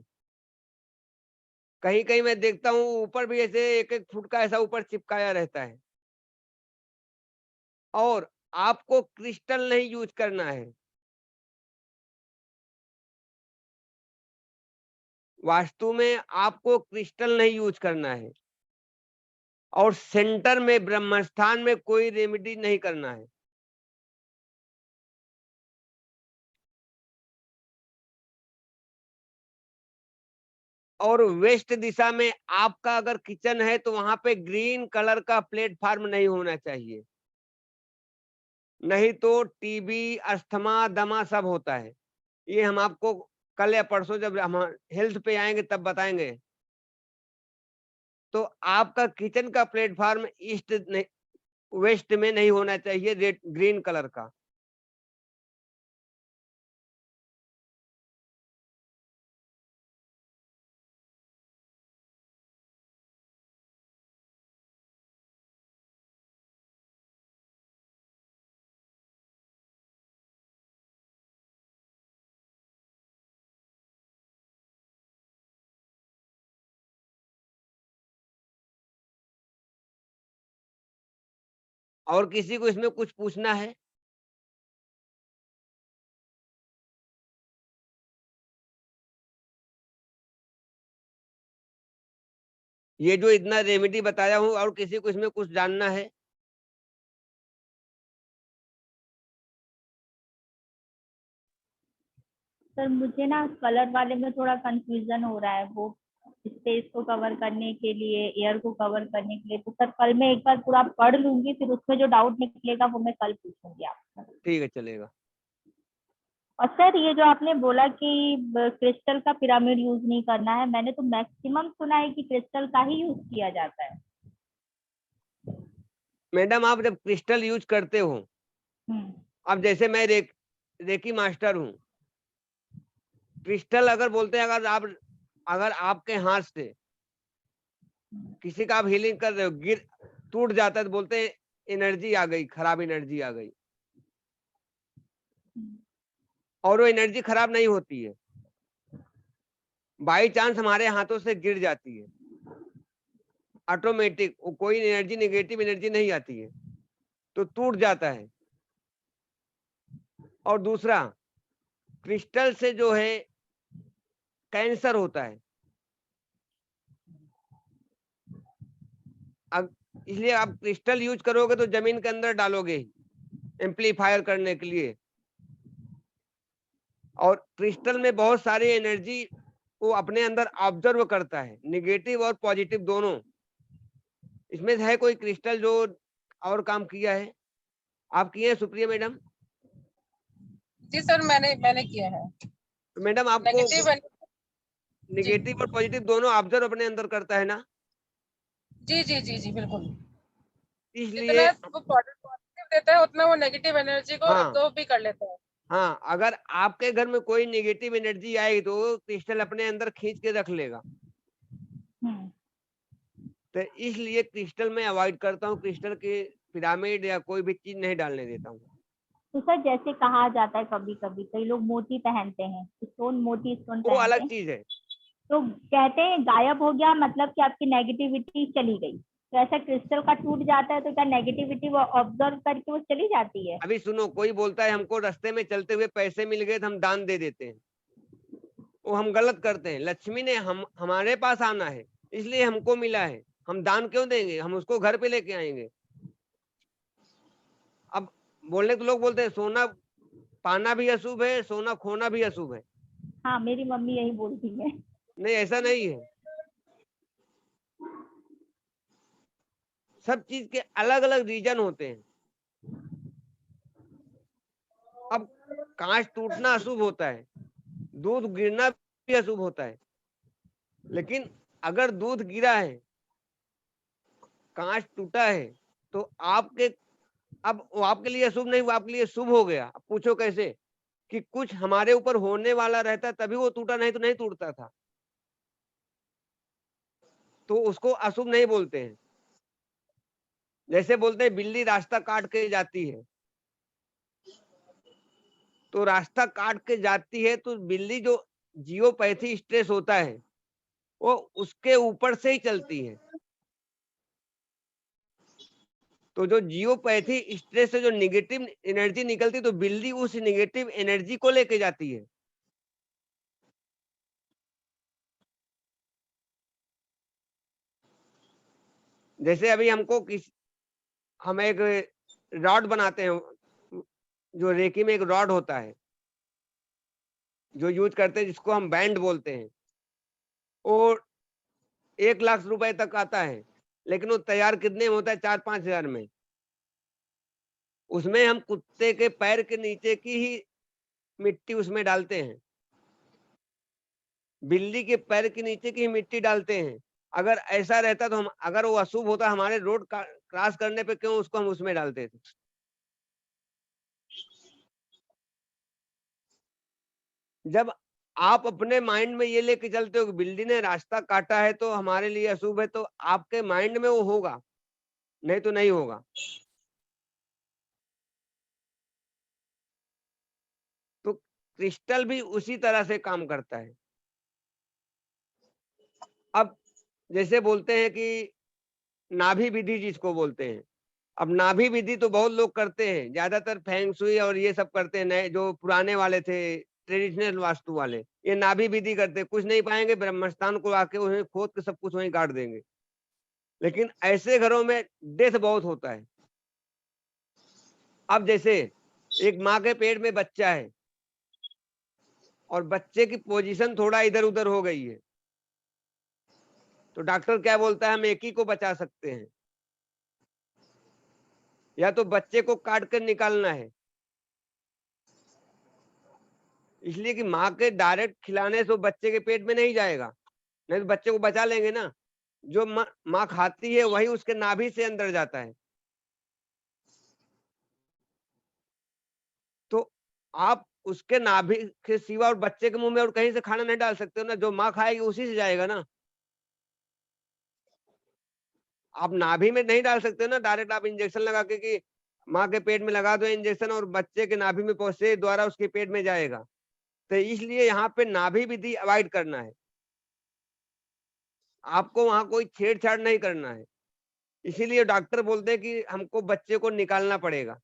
कहीं कहीं मैं देखता हूँ ऊपर भी ऐसे 1-1 फुट का ऐसा ऊपर चिपकाया रहता है। और आपको क्रिस्टल नहीं यूज करना है। वास्तु में आपको क्रिस्टल नहीं यूज करना है। और सेंटर में ब्रह्मस्थान में कोई रेमेडी नहीं करना है। और वेस्ट दिशा में आपका अगर किचन है तो वहां पे ग्रीन कलर का प्लेटफॉर्म नहीं होना चाहिए, नहीं तो टीबी, अस्थमा, दमा सब होता है। ये हम आपको कल या परसों जब हम हेल्थ पे आएंगे तब बताएंगे। तो आपका किचन का प्लेटफॉर्म ईस्ट नहीं, वेस्ट में नहीं होना चाहिए, रेड ग्रीन कलर का। और किसी को इसमें कुछ पूछना है? ये जो इतना रेमेडी बताया हूँ, और किसी को इसमें कुछ जानना है? सर मुझे ना कलर वाले में थोड़ा कंफ्यूजन हो रहा है, वो स्पेस को कवर करने के लिए, एयर को कवर करने के लिए। तो सर कल मैं एक बार पूरा पढ़ लूंगी, फिर उसमें जो डाउट निकलेगा वो मैं कल पूछूंगी आपसे। ठीक है, चलेगा। और सर ये जो आपने बोला कि क्रिस्टल का पिरामिड यूज नहीं करना है, मैंने तो मैक्सिमम सुना है कि क्रिस्टल का ही यूज किया जाता है। मैडम आप जब क्रिस्टल यूज करते हो, अब जैसे मैं रेकी मास्टर हूँ, क्रिस्टल अगर बोलते हैं, अगर आपके हाथ से किसी का आप हीलिंग कर रहे हो, टूट जाता है, तो बोलते हैं एनर्जी आ गई, खराब एनर्जी आ गई। और वो एनर्जी खराब नहीं होती है, बाई चांस हमारे हाथों से गिर जाती है, ऑटोमेटिक, वो कोई एनर्जी, नेगेटिव एनर्जी नहीं आती है, तो टूट जाता है। और दूसरा, क्रिस्टल से जो है कैंसर होता है, इसलिए आप क्रिस्टल यूज करोगे तो जमीन के अंदर डालोगे एम्पलीफायर करने के लिए। और क्रिस्टल में बहुत सारी एनर्जी वो अपने अंदर ऑब्जर्व करता है, नेगेटिव और पॉजिटिव दोनों। इसमें है कोई क्रिस्टल जो और काम किया है? आप किए हैं सुप्रिया मैडम? जी सर, मैंने किया है। तो मैडम आपको नेगेटिव नेगेटिव और पॉजिटिव दोनों ऑब्जर्व अपने अंदर करता है ना? जी जी जी जी बिल्कुल। इसलिए जितना वो पॉजिटिव देता है उतना वो नेगेटिव एनर्जी को हाँ, अब्जॉर्ब भी कर लेता है। हाँ, अगर आपके घर में कोई नेगेटिव एनर्जी आएगी तो वो क्रिस्टल अपने अंदर खींच के रख लेगा। तो इसलिए क्रिस्टल में अवॉइड करता हूँ, क्रिस्टल के पिरामिड या कोई भी चीज नहीं डालने देता हूँ। तो सर जैसे कहा जाता है कभी कभी कई लोग मोती पहनते हैं, स्टोन, मोती स्टोन वो पहनते अलग हैं, चीज है। तो कहते हैं गायब हो गया मतलब कि आपकी नेगेटिविटी चली गई। तो ऐसा क्रिस्टल का टूट जाता है तो क्या नेगेटिविटी वो ऑब्जर्व करके वो चली जाती है? अभी सुनो, कोई बोलता है हमको रास्ते में चलते हुए पैसे मिल गए तो हम दान दे देते हैं, वो हम गलत करते हैं। लक्ष्मी ने हमारे पास आना है, इसलिए हमको मिला है, हम दान क्यों देंगे? हम उसको घर पे लेके आएंगे। अब बोलने तो लोग बोलते हैं सोना पाना भी अशुभ है, सोना खोना भी अशुभ है। हाँ, मेरी मम्मी यही बोलती है। नहीं, ऐसा नहीं है। सब चीज के अलग अलग रीजन होते हैं। अब कांच टूटना अशुभ होता है, दूध गिरना भी अशुभ होता है, लेकिन अगर दूध गिरा है, कांच टूटा है, तो अब वो आपके लिए अशुभ नहीं, वो आपके लिए शुभ हो गया। अब पूछो कैसे? कि कुछ हमारे ऊपर होने वाला रहता तभी वो टूटा, नहीं तो नहीं टूटता था। तो उसको अशुभ नहीं बोलते हैं। जैसे बोलते हैं बिल्ली रास्ता काट के जाती है, तो रास्ता काट के जाती है तो बिल्ली जो जियोपैथी स्ट्रेस होता है वो उसके ऊपर से ही चलती है। तो जो जियोपैथी स्ट्रेस से जो निगेटिव एनर्जी निकलती, तो बिल्ली उस निगेटिव एनर्जी को लेके जाती है। जैसे अभी हम एक रॉड बनाते हैं, जो रेकी में एक रॉड होता है जो यूज करते हैं, जिसको हम बैंड बोलते हैं, वो 1 लाख रुपए तक आता है, लेकिन वो तैयार कितने में होता है? 4-5 हजार में। उसमें हम कुत्ते के पैर के नीचे की ही मिट्टी उसमें डालते हैं, बिल्ली के पैर के नीचे की ही मिट्टी डालते हैं। अगर ऐसा रहता तो अगर वो अशुभ होता, हमारे रोड क्रॉस करने पे क्यों उसको हम उसमें डालते थे? जब आप अपने माइंड में ये लेके चलते हो कि बिल्ली ने रास्ता काटा है तो हमारे लिए अशुभ है, तो आपके माइंड में वो होगा, नहीं तो नहीं होगा। तो क्रिस्टल भी उसी तरह से काम करता है। अब जैसे बोलते हैं कि नाभि विधि जिसको बोलते हैं, अब नाभि विधि तो बहुत लोग करते हैं, ज्यादातर फेंग शुई और ये सब करते हैं, नए जो पुराने वाले थे ट्रेडिशनल वास्तु वाले, ये नाभि विधि करते हैं। कुछ नहीं पाएंगे, ब्रह्मस्थान को आके उन्हें खोद के सब कुछ वहीं काट देंगे। लेकिन ऐसे घरों में डेथ बहुत होता है। अब जैसे एक माँ के पेट में बच्चा है और बच्चे की पोजीशन थोड़ा इधर उधर हो गई है, तो डॉक्टर क्या बोलता है, हम एक ही को बचा सकते हैं, या तो बच्चे को काट कर निकालना है। इसलिए कि माँ के डायरेक्ट खिलाने से वो बच्चे के पेट में नहीं जाएगा, नहीं तो बच्चे को बचा लेंगे ना। जो माँ खाती है वही उसके नाभि से अंदर जाता है। तो आप उसके नाभि के सिवा और बच्चे के मुंह में और कहीं से खाना नहीं डाल सकते हो ना, जो माँ खाएगी उसी से जाएगा ना। आप नाभि में नहीं डाल सकते हो ना डायरेक्ट, आप इंजेक्शन लगा के कि माँ के पेट में लगा दो इंजेक्शन और बच्चे के नाभि में पहुंचे द्वारा उसके पेट में जाएगा। तो इसलिए यहाँ पे नाभि विधि अवॉइड करना है, आपको वहां कोई छेड़छाड़ नहीं करना है। इसीलिए डॉक्टर बोलते हैं कि हमको बच्चे को निकालना पड़ेगा।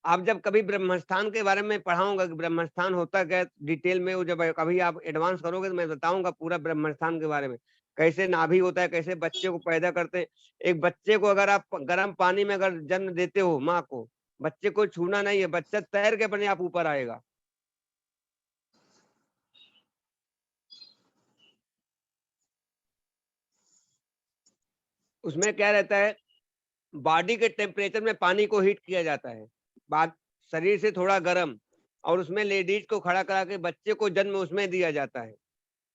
आप जब कभी ब्रह्मस्थान के बारे में पढ़ाऊंगा कि ब्रह्मस्थान होता क्या डिटेल में, वो जब कभी आप एडवांस करोगे तो मैं बताऊंगा पूरा ब्रह्मस्थान के बारे में, कैसे नाभि होता है, कैसे बच्चे को पैदा करते हैं। एक बच्चे को अगर आप गर्म पानी में अगर जन्म देते हो माँ को, बच्चे को छूना नहीं है, बच्चा तैर के अपने आप ऊपर आएगा। उसमें क्या रहता है, बॉडी के टेम्परेचर में पानी को हीट किया जाता है, बाद शरीर से थोड़ा गर्म, और उसमें लेडीज को खड़ा करा के बच्चे को जन्म उसमें दिया जाता है,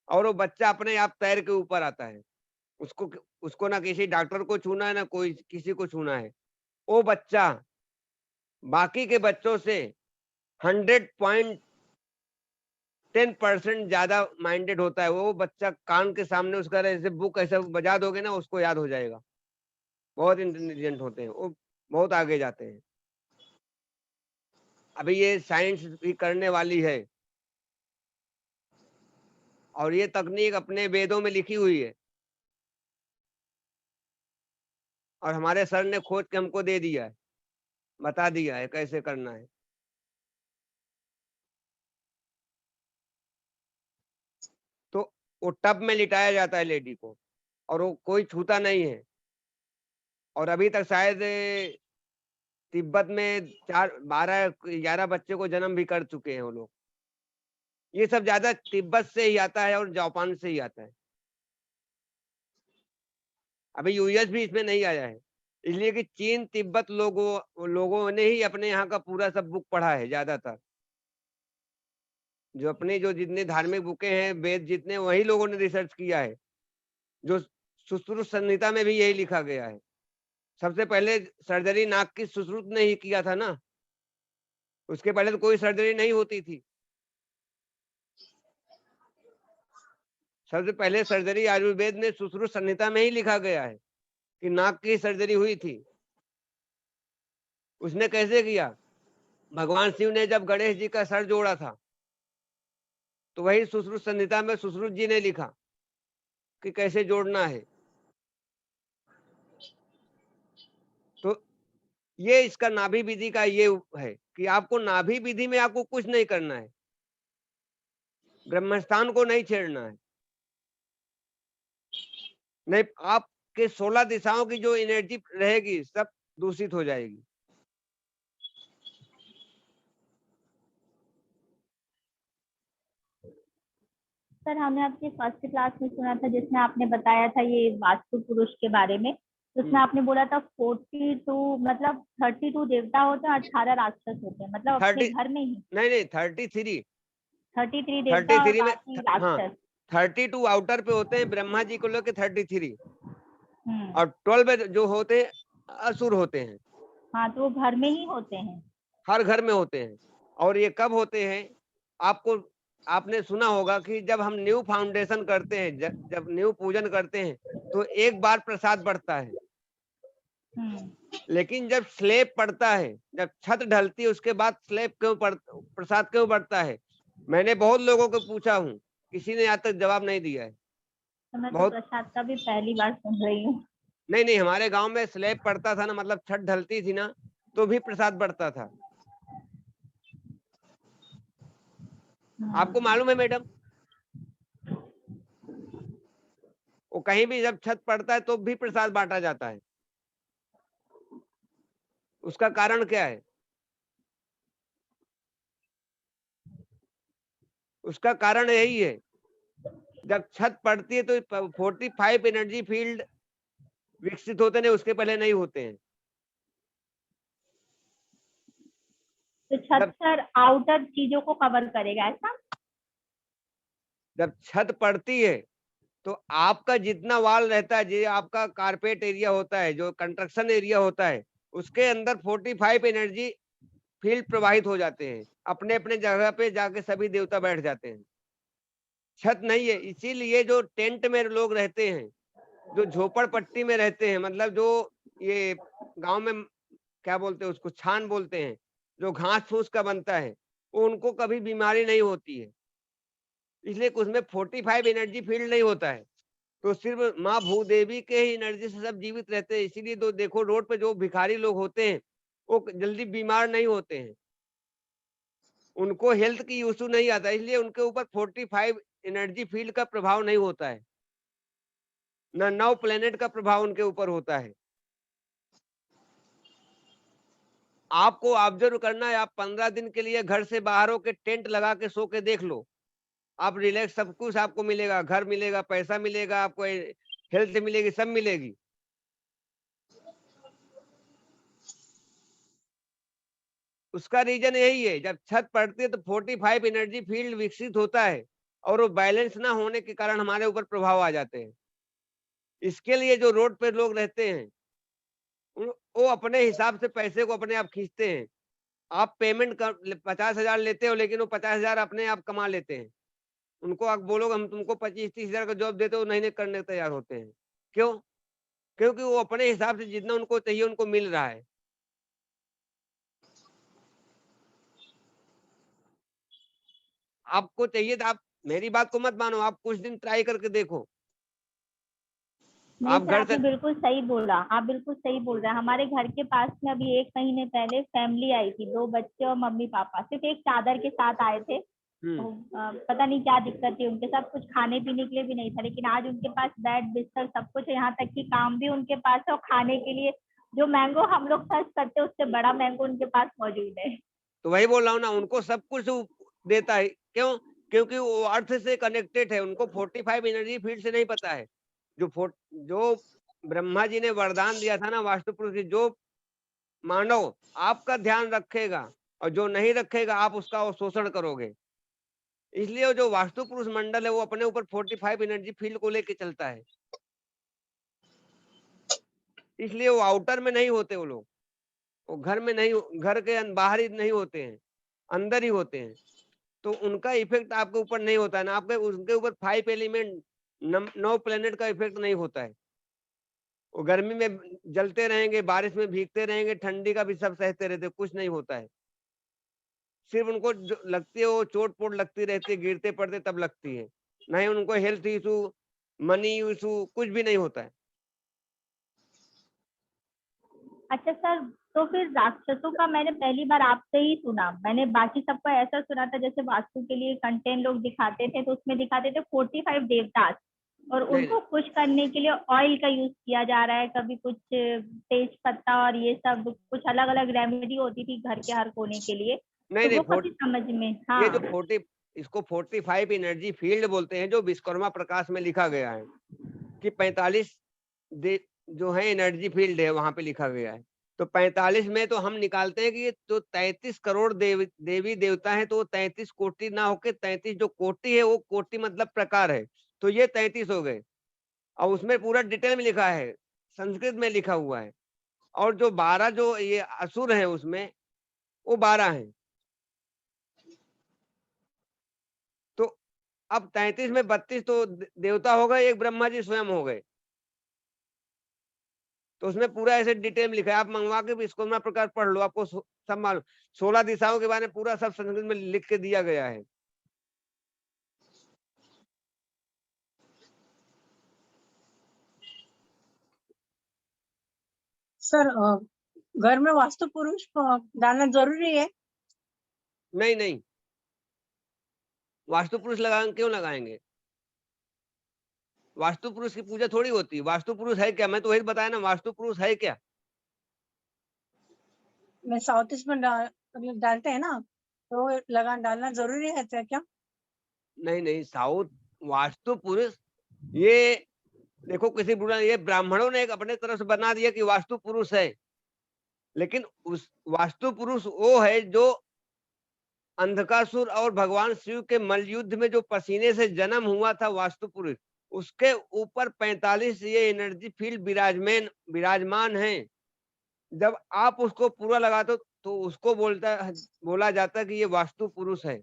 और वो बच्चा अपने आप तैर के ऊपर आता है। उसको उसको ना किसी डॉक्टर को छूना है ना कोई किसी को छूना है। वो बच्चा बाकी के बच्चों से 100.10% ज्यादा माइंडेड होता है। वो बच्चा कान के सामने उसका ऐसे बुक ऐसे बजा दोगे ना, उसको याद हो जाएगा। बहुत इंटेलिजेंट होते हैं वो, बहुत आगे जाते हैं। अभी ये साइंस भी करने वाली है, और ये तकनीक अपने वेदों में लिखी हुई है, और हमारे सर ने खोज के हमको दे दिया है, बता दिया है कैसे करना है। तो वो टब में लिटाया जाता है लेडी को, और वो कोई छूता नहीं है। और अभी तक शायद तिब्बत में 12 बच्चे को जन्म भी कर चुके हैं वो लोग। ये सब ज्यादा तिब्बत से ही आता है और जापान से ही आता है। अभी यूएस भी इसमें नहीं आया है, इसलिए कि चीन तिब्बत लोगों ने ही अपने यहाँ का पूरा सब बुक पढ़ा है ज्यादातर। जो अपने जो जितने धार्मिक बुकें हैं, वेद जितने, वही लोगों ने रिसर्च किया है। जो सुश्रुत संहिता में भी यही लिखा गया है। सबसे पहले सर्जरी नाक की सुश्रुत ने ही किया था ना, उसके पहले तो कोई सर्जरी नहीं होती थी। सबसे पहले सर्जरी आयुर्वेद में सुश्रुत संहिता में ही लिखा गया है कि नाक की सर्जरी हुई थी। उसने कैसे किया, भगवान शिव ने जब गणेश जी का सर जोड़ा था, तो वही सुश्रुत संहिता में सुश्रुत जी ने लिखा कि कैसे जोड़ना है। तो ये इसका नाभि विधि का ये है कि आपको नाभि विधि में आपको कुछ नहीं करना है, ब्रह्मस्थान को नहीं छेड़ना है। नहीं, आपके 16 दिशाओं की जो एनर्जी रहेगी सब दूषित हो जाएगी। सर हमने आपकी फर्स्ट क्लास में सुना था जिसमें आपने बताया था ये वास्तु पुरुष के बारे में, उसमें आपने बोला था 42 मतलब 32 देवता होते हैं और 18 राक्षस होते हैं, मतलब अपने 30 घर में ही नहीं 33 33 देवता और 33 में बाकी हाँ, राक्षस। 32 आउटर पे होते हैं, ब्रह्मा जी को लेके 33, हम्म, और 12 जो होते हैं असुर होते हैं। हाँ तो वो घर में ही होते हैं। हर घर में होते हैं। और ये कब होते हैं, आपने सुना होगा कि जब हम न्यू फाउंडेशन करते हैं, जब न्यू पूजन करते हैं, तो एक बार प्रसाद बढ़ता है। लेकिन जब स्लेब पड़ता है, जब छत ढलती है, उसके बाद स्लेब प्रसाद क्यों बढ़ता है? मैंने बहुत लोगों को पूछा हूँ, किसी ने आज तक जवाब नहीं दिया है। तो मैं तो बहुत प्रसाद का भी पहली बार सुन रही हूँ। नहीं, हमारे गांव में स्लेब पड़ता था ना, मतलब छत ढलती थी ना, तो भी प्रसाद बढ़ता था। आपको मालूम है मैडम? वो कहीं भी जब छत पड़ता है तो भी प्रसाद बांटा जाता है। उसका कारण क्या है? उसका कारण यही है जब छत पड़ती है तो 45 एनर्जी फील्ड विकसित होते हैं, उसके पहले नहीं होते हैं। तो छत जब सर आउटर चीजों को कवर करेगा ऐसा? जब छत पड़ती है तो आपका जितना वाल रहता है, जो आपका कारपेट एरिया होता है, जो कंस्ट्रक्शन एरिया होता है, उसके अंदर 45 एनर्जी फील्ड प्रवाहित हो जाते हैं, अपने अपने जगह पे जाके सभी देवता बैठ जाते हैं। छत नहीं है, इसीलिए जो टेंट में लोग रहते हैं, जो झोपड़पट्टी में रहते हैं, मतलब जो ये गांव में क्या बोलते हैं उसको, छान बोलते हैं, जो घास फूस का बनता है, वो उनको कभी बीमारी नहीं होती है, इसलिए उसमें 45 एनर्जी फील्ड नहीं होता है। तो सिर्फ माँ भूदेवी के ही एनर्जी से सब जीवित रहते हैं, इसीलिए तो देखो रोड पे जो भिखारी लोग होते हैं वो जल्दी बीमार नहीं होते हैं, उनको हेल्थ की इशू नहीं आता, इसलिए उनके ऊपर 45 एनर्जी फील्ड का प्रभाव नहीं होता है, न 9 प्लेनेट का प्रभाव उनके ऊपर होता है। आपको ऑब्जर्व करना है, आप 15 दिन के लिए घर से बाहर होके टेंट लगा के सो के देख लो, आप रिलैक्स, सब कुछ आपको मिलेगा, घर मिलेगा, पैसा मिलेगा, आपको हेल्थ मिलेगी, सब मिलेगी। उसका रीजन यही है, जब छत पड़ती है तो 45 एनर्जी फील्ड विकसित होता है और वो बैलेंस ना होने के कारण हमारे ऊपर प्रभाव आ जाते हैं। इसके लिए जो रोड पे लोग रहते हैं वो अपने हिसाब से पैसे को अपने आप खींचते हैं। आप पेमेंट कर 50,000 लेते हो, लेकिन वो 50,000 अपने आप कमा लेते हैं। उनको आप बोलोगे हम तुमको 25-30,000 का जॉब देते हो, नहीं करने तैयार होते हैं। क्यों? क्योंकि वो अपने हिसाब से जितना उनको चाहिए उनको मिल रहा है। आपको चाहिए तो आप मेरी बात को मत मानो, आप कुछ दिन ट्राई करके देखो। नहीं आप सर, घर आपने से बिल्कुल सही बोला, आप बिल्कुल सही बोल रहे हैं। हमारे घर के पास में अभी 1 महीने पहले फैमिली आई थी, 2 बच्चे और मम्मी पापा, सिर्फ एक चादर के साथ आए थे। तो पता नहीं क्या दिक्कत थी उनके साथ, कुछ खाने पीने के लिए भी नहीं था, लेकिन आज उनके पास बेड बिस्तर सब कुछ है, यहाँ तक कि काम भी उनके पास है, और खाने के लिए जो मैंगो हम लोग सर्च करते हैं उससे बड़ा मैंगो उनके पास मौजूद है। तो वही बोल रहा हूँ ना, उनको सब कुछ देता है। क्यों? क्योंकि वो अर्थ से कनेक्टेड है, उनको 45 एनर्जी फील्ड से नहीं पता है। जो ब्रह्मा जी ने वरदान दिया था ना वास्तु पुरुष जी, जो मानव आपका ध्यान रखेगा और जो नहीं रखेगा आप उसका वो शोषण करोगे। इसलिए वो जो वास्तु पुरुष मंडल है वो अपने ऊपर 45 एनर्जी फील्ड को लेके चलता है, इसलिए वो आउटर में नहीं होते वो लोग, वो घर में नहीं, घर के बाहर ही नहीं होते हैं, अंदर ही होते हैं। तो उनका इफेक्ट आपके ऊपर नहीं होता है ना, आपके उनके ऊपर 5 एलिमेंट 9 प्लेनेट का इफेक्ट नहीं होता है। वो गर्मी में जलते रहेंगे, बारिश में भीगते रहेंगे, ठंडी का भी सब सहते रहते, कुछ नहीं होता है। सिर्फ उनको जो लगती है वो चोट पोट लगती रहती है, गिरते पड़ते तब लगती है, नहीं उनको हेल्थ इशू, मनी इशू कुछ भी नहीं होता है। अच्छा सर, तो फिर राक्षसों का मैंने पहली बार आपसे ही सुना, मैंने बाकी सबका ऐसा सुना था जैसे वास्तु के लिए कंटेंट लोग दिखाते थे तो उसमें दिखाते थे 45 देवता, और नहीं उनको खुश करने के लिए ऑयल का यूज किया जा रहा है, कभी कुछ तेज पत्ता और ये सब कुछ अलग अलग रेमेडी होती थी घर के हर कोने के लिए। नहीं तो नहीं वो कभी समझ में, हाँ। ये जो 40 इसको 45 एनर्जी फील्ड बोलते हैं, जो विश्वकर्मा प्रकाश में लिखा गया है कि 45 जो है एनर्जी फील्ड है, वहां पे लिखा गया है। तो 45 में तो हम निकालते हैं कि ये तो 33 करोड़ देवी देवता है, तो 33 कोटि ना होके 33 जो कोटि है वो कोटि मतलब प्रकार है, तो ये 33 हो गए। और उसमें पूरा डिटेल में लिखा है, संस्कृत में लिखा हुआ है। और जो 12 जो ये असुर है उसमें, वो 12 हैं। तो अब 33 में 32 तो देवता हो गए, एक ब्रह्मा जी स्वयं हो गए। तो उसमें पूरा ऐसे डिटेल में लिखा है, आप मंगवा के भी इसको ना प्रकार पढ़ लो, आपको सब मालूम। 16 दिशाओं के बारे में पूरा सब संस्कृत में लिख के दिया गया है। सर घर में वास्तु पुरुष डालना जरूरी है? नहीं नहीं, वास्तु पुरुष लगाएंगे, क्यों लगाएंगे? वास्तु पुरुष की पूजा थोड़ी होती है। वास्तु पुरुष है क्या? मैं तो वही बताया ना, वास्तु पुरुष है क्या। मैं साउथ ईस्ट में डालते हैं ना, तो डालना जरूरी है क्या? नहीं नहीं, साउथ वास्तु पुरुष, ये देखो किसी बुरा, ये ब्राह्मणों ने एक अपने तरफ से बना दिया कि वास्तु पुरुष है, लेकिन उस वास्तु पुरुष वो है जो अंधकासुर और भगवान शिव के मल्लयुद्ध में जो पसीने से जन्म हुआ था वास्तु पुरुष, उसके ऊपर 45 ये एनर्जी फील्ड विराजमान है। जब आप उसको पूरा लगाते हो तो उसको बोला जाता है कि ये वास्तु पुरुष है।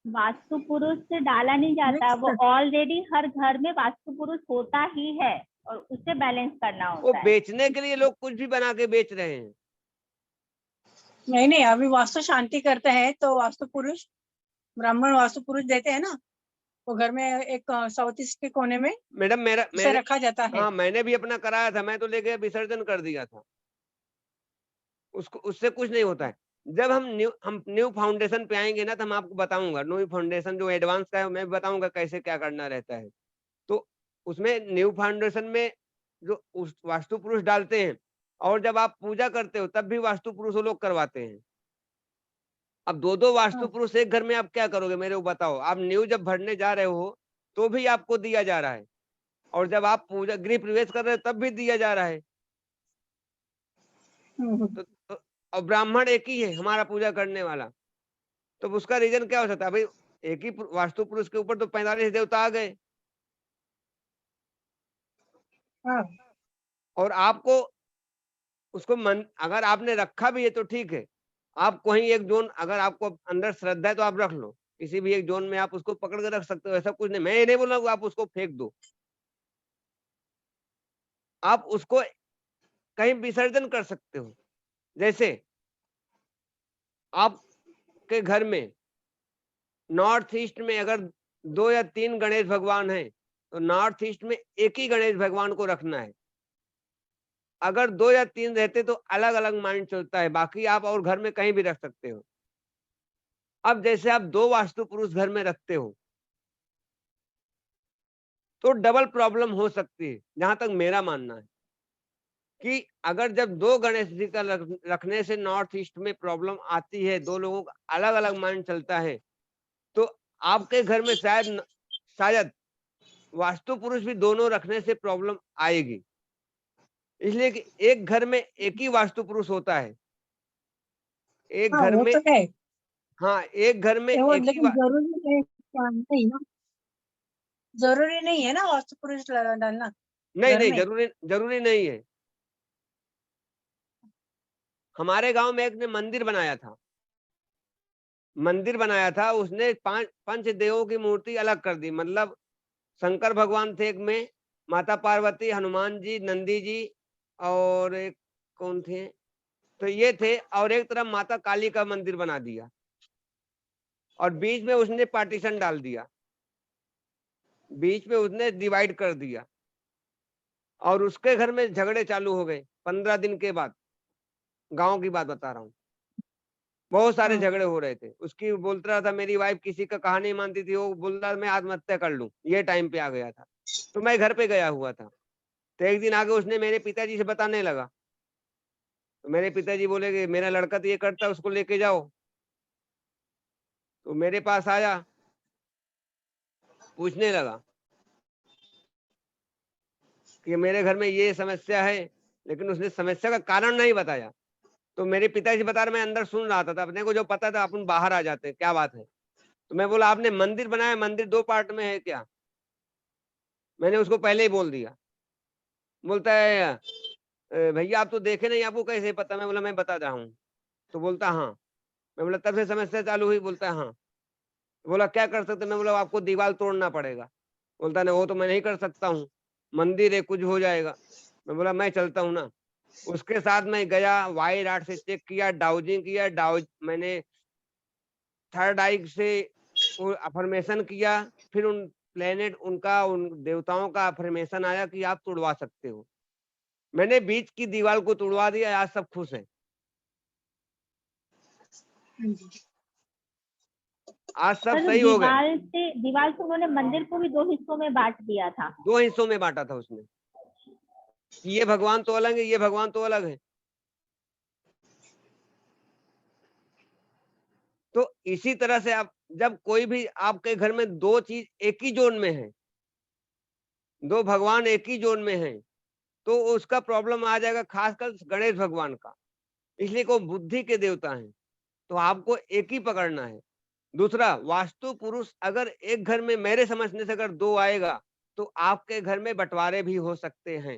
वास्तु पुरुष से डाला नहीं जाता, वो ऑलरेडी हर घर में वास्तु पुरुष होता ही है और उसे बैलेंस करना वो होता है। बेचने के लिए लोग कुछ भी बना के बेच रहे हैं। नहीं, अभी वास्तु शांति करते हैं तो वास्तु पुरुष, ब्राह्मण वास्तु पुरुष देते हैं ना, वो घर में एक साउथ ईस्ट के कोने में मैडम उसे रखा जाता है। हाँ, मैंने भी अपना कराया था, मैं तो लेके विसर्जन कर दिया था। उससे कुछ नहीं होता है। जब हम न्यू फाउंडेशन पे आएंगे ना, तो हम आपको बताऊंगा न्यू फाउंडेशन जो एडवांस का है, मैं बताऊंगा कैसे क्या करना रहता है। तो उसमें न्यू फाउंडेशन में जो उस वास्तु पुरुष डालते हैं, और जब आप पूजा करते हो तब भी वास्तु पुरुष वो लोग करवाते हैं। अब दो वास्तु पुरुष एक घर में आप क्या करोगे मेरे को बताओ। आप न्यू जब भरने जा रहे हो तो भी आपको दिया जा रहा है, और जब आप पूजा गृह प्रवेश कर रहे हो तब भी दिया जा रहा है। तो और ब्राह्मण एक ही है हमारा पूजा करने वाला, तो उसका रीजन क्या हो सकता है भाई? एक ही वास्तु पुरुष के ऊपर तो 45 देवता आ गए। और आपको उसको अगर आपने रखा भी है तो ठीक है, आप कोई एक जोन, अगर आपको अंदर श्रद्धा है तो आप रख लो, किसी भी एक जोन में आप उसको पकड़ के रख सकते हो, ऐसा कुछ नहीं। मैं ये नहीं बोल रहा हूँ आप उसको फेंक दो, आप उसको कहीं विसर्जन कर सकते हो। जैसे आपके घर में नॉर्थ ईस्ट में अगर 2 या 3 गणेश भगवान हैं, तो नॉर्थ ईस्ट में एक ही गणेश भगवान को रखना है। अगर 2 या 3 रहते तो अलग अलग माइंड चलता है, बाकी आप और घर में कहीं भी रख सकते हो। अब जैसे आप 2 वास्तु पुरुष घर में रखते हो तो डबल प्रॉब्लम हो सकती है, जहां तक मेरा मानना है कि अगर जब 2 गणेश जी का रखने से नॉर्थ ईस्ट में प्रॉब्लम आती है, 2 लोगों का अलग अलग माइंड चलता है, तो आपके घर में शायद वास्तु पुरुष भी दोनों रखने से प्रॉब्लम आएगी। इसलिए कि एक घर में एक ही वास्तु पुरुष होता है, एक घर वो में तो है। हाँ, एक घर में वो एक ही लेकिन जरूरी नहीं है ना वास्तु पुरुष डालना नहीं घर नहीं, में। जरूरी नहीं है। हमारे गांव में एक ने मंदिर बनाया था, उसने 5 पंचदेवों की मूर्ति अलग कर दी। मतलब शंकर भगवान थे एक में, माता पार्वती, हनुमान जी, नंदी जी, और एक कौन थे, तो ये थे, और एक तरफ माता काली का मंदिर बना दिया, और बीच में उसने पार्टीशन डाल दिया, बीच में उसने डिवाइड कर दिया, और उसके घर में झगड़े चालू हो गए 15 दिन के बाद। गांव की बात बता रहा हूँ, बहुत सारे झगड़े हो रहे थे। उसकी बोलता रहा था मेरी वाइफ किसी का कहा नहीं मानती थी, वो बोल रहा मैं आत्महत्या कर लूं, ये टाइम पे आ गया था। तो मैं घर पे गया हुआ था, तो एक दिन आगे उसने मेरे पिताजी से बताने लगा, तो मेरे पिताजी बोले कि मेरा लड़का तो ये करता है, उसको लेके जाओ। तो मेरे पास आया, पूछने लगा कि मेरे घर में ये समस्या है, लेकिन उसने समस्या का कारण नहीं बताया। तो मेरे पिताजी बता रहे, मैं अंदर सुन रहा था, अपने को जो पता था अपन बाहर आ जाते, क्या बात है। तो मैं बोला आपने मंदिर बनाया, मंदिर 2 पार्ट में है क्या? मैंने उसको पहले ही बोल दिया। बोलता है भैया आप तो देखे नहीं, आपको कैसे पता? मैं बोला मैं बता रहा हूँ। तो बोलता हाँ। मैं बोला तब से समस्या चालू हुई? बोलता है हाँ। बोला क्या कर सकते? मैं बोला आपको दीवार तोड़ना पड़ेगा। बोलता नहीं वो तो मैं नहीं कर सकता हूँ, मंदिर है, कुछ हो जाएगा। मैं बोला मैं चलता हूँ ना। उसके साथ मैं गया, वायर आर्ट से चेक किया, डाउजिंग किया, मैंने थर्ड आई से अफर्मेशन किया, फिर उन प्लेनेट उनका उन देवताओं का अफर्मेशन आया कि आप तोड़वा सकते हो। मैंने बीच की दीवार को तोड़वा दिया, आज सब खुश हैं। आज सब सर, सही हो गए। दीवार से उन्होंने मंदिर को भी 2 हिस्सों में बांट दिया था। 2 हिस्सों में बांटा था उसने, ये भगवान तो अलग है, ये भगवान तो अलग है। तो इसी तरह से आप जब कोई भी आपके घर में दो चीज एक ही जोन में है, दो भगवान एक ही जोन में है, तो उसका प्रॉब्लम आ जाएगा, खासकर गणेश भगवान का। इसलिए को बुद्धि के देवता हैं, तो आपको एक ही पकड़ना है। दूसरा, वास्तु पुरुष अगर एक घर में मेरे समझने से अगर दो आएगा तो आपके घर में बंटवारे भी हो सकते हैं।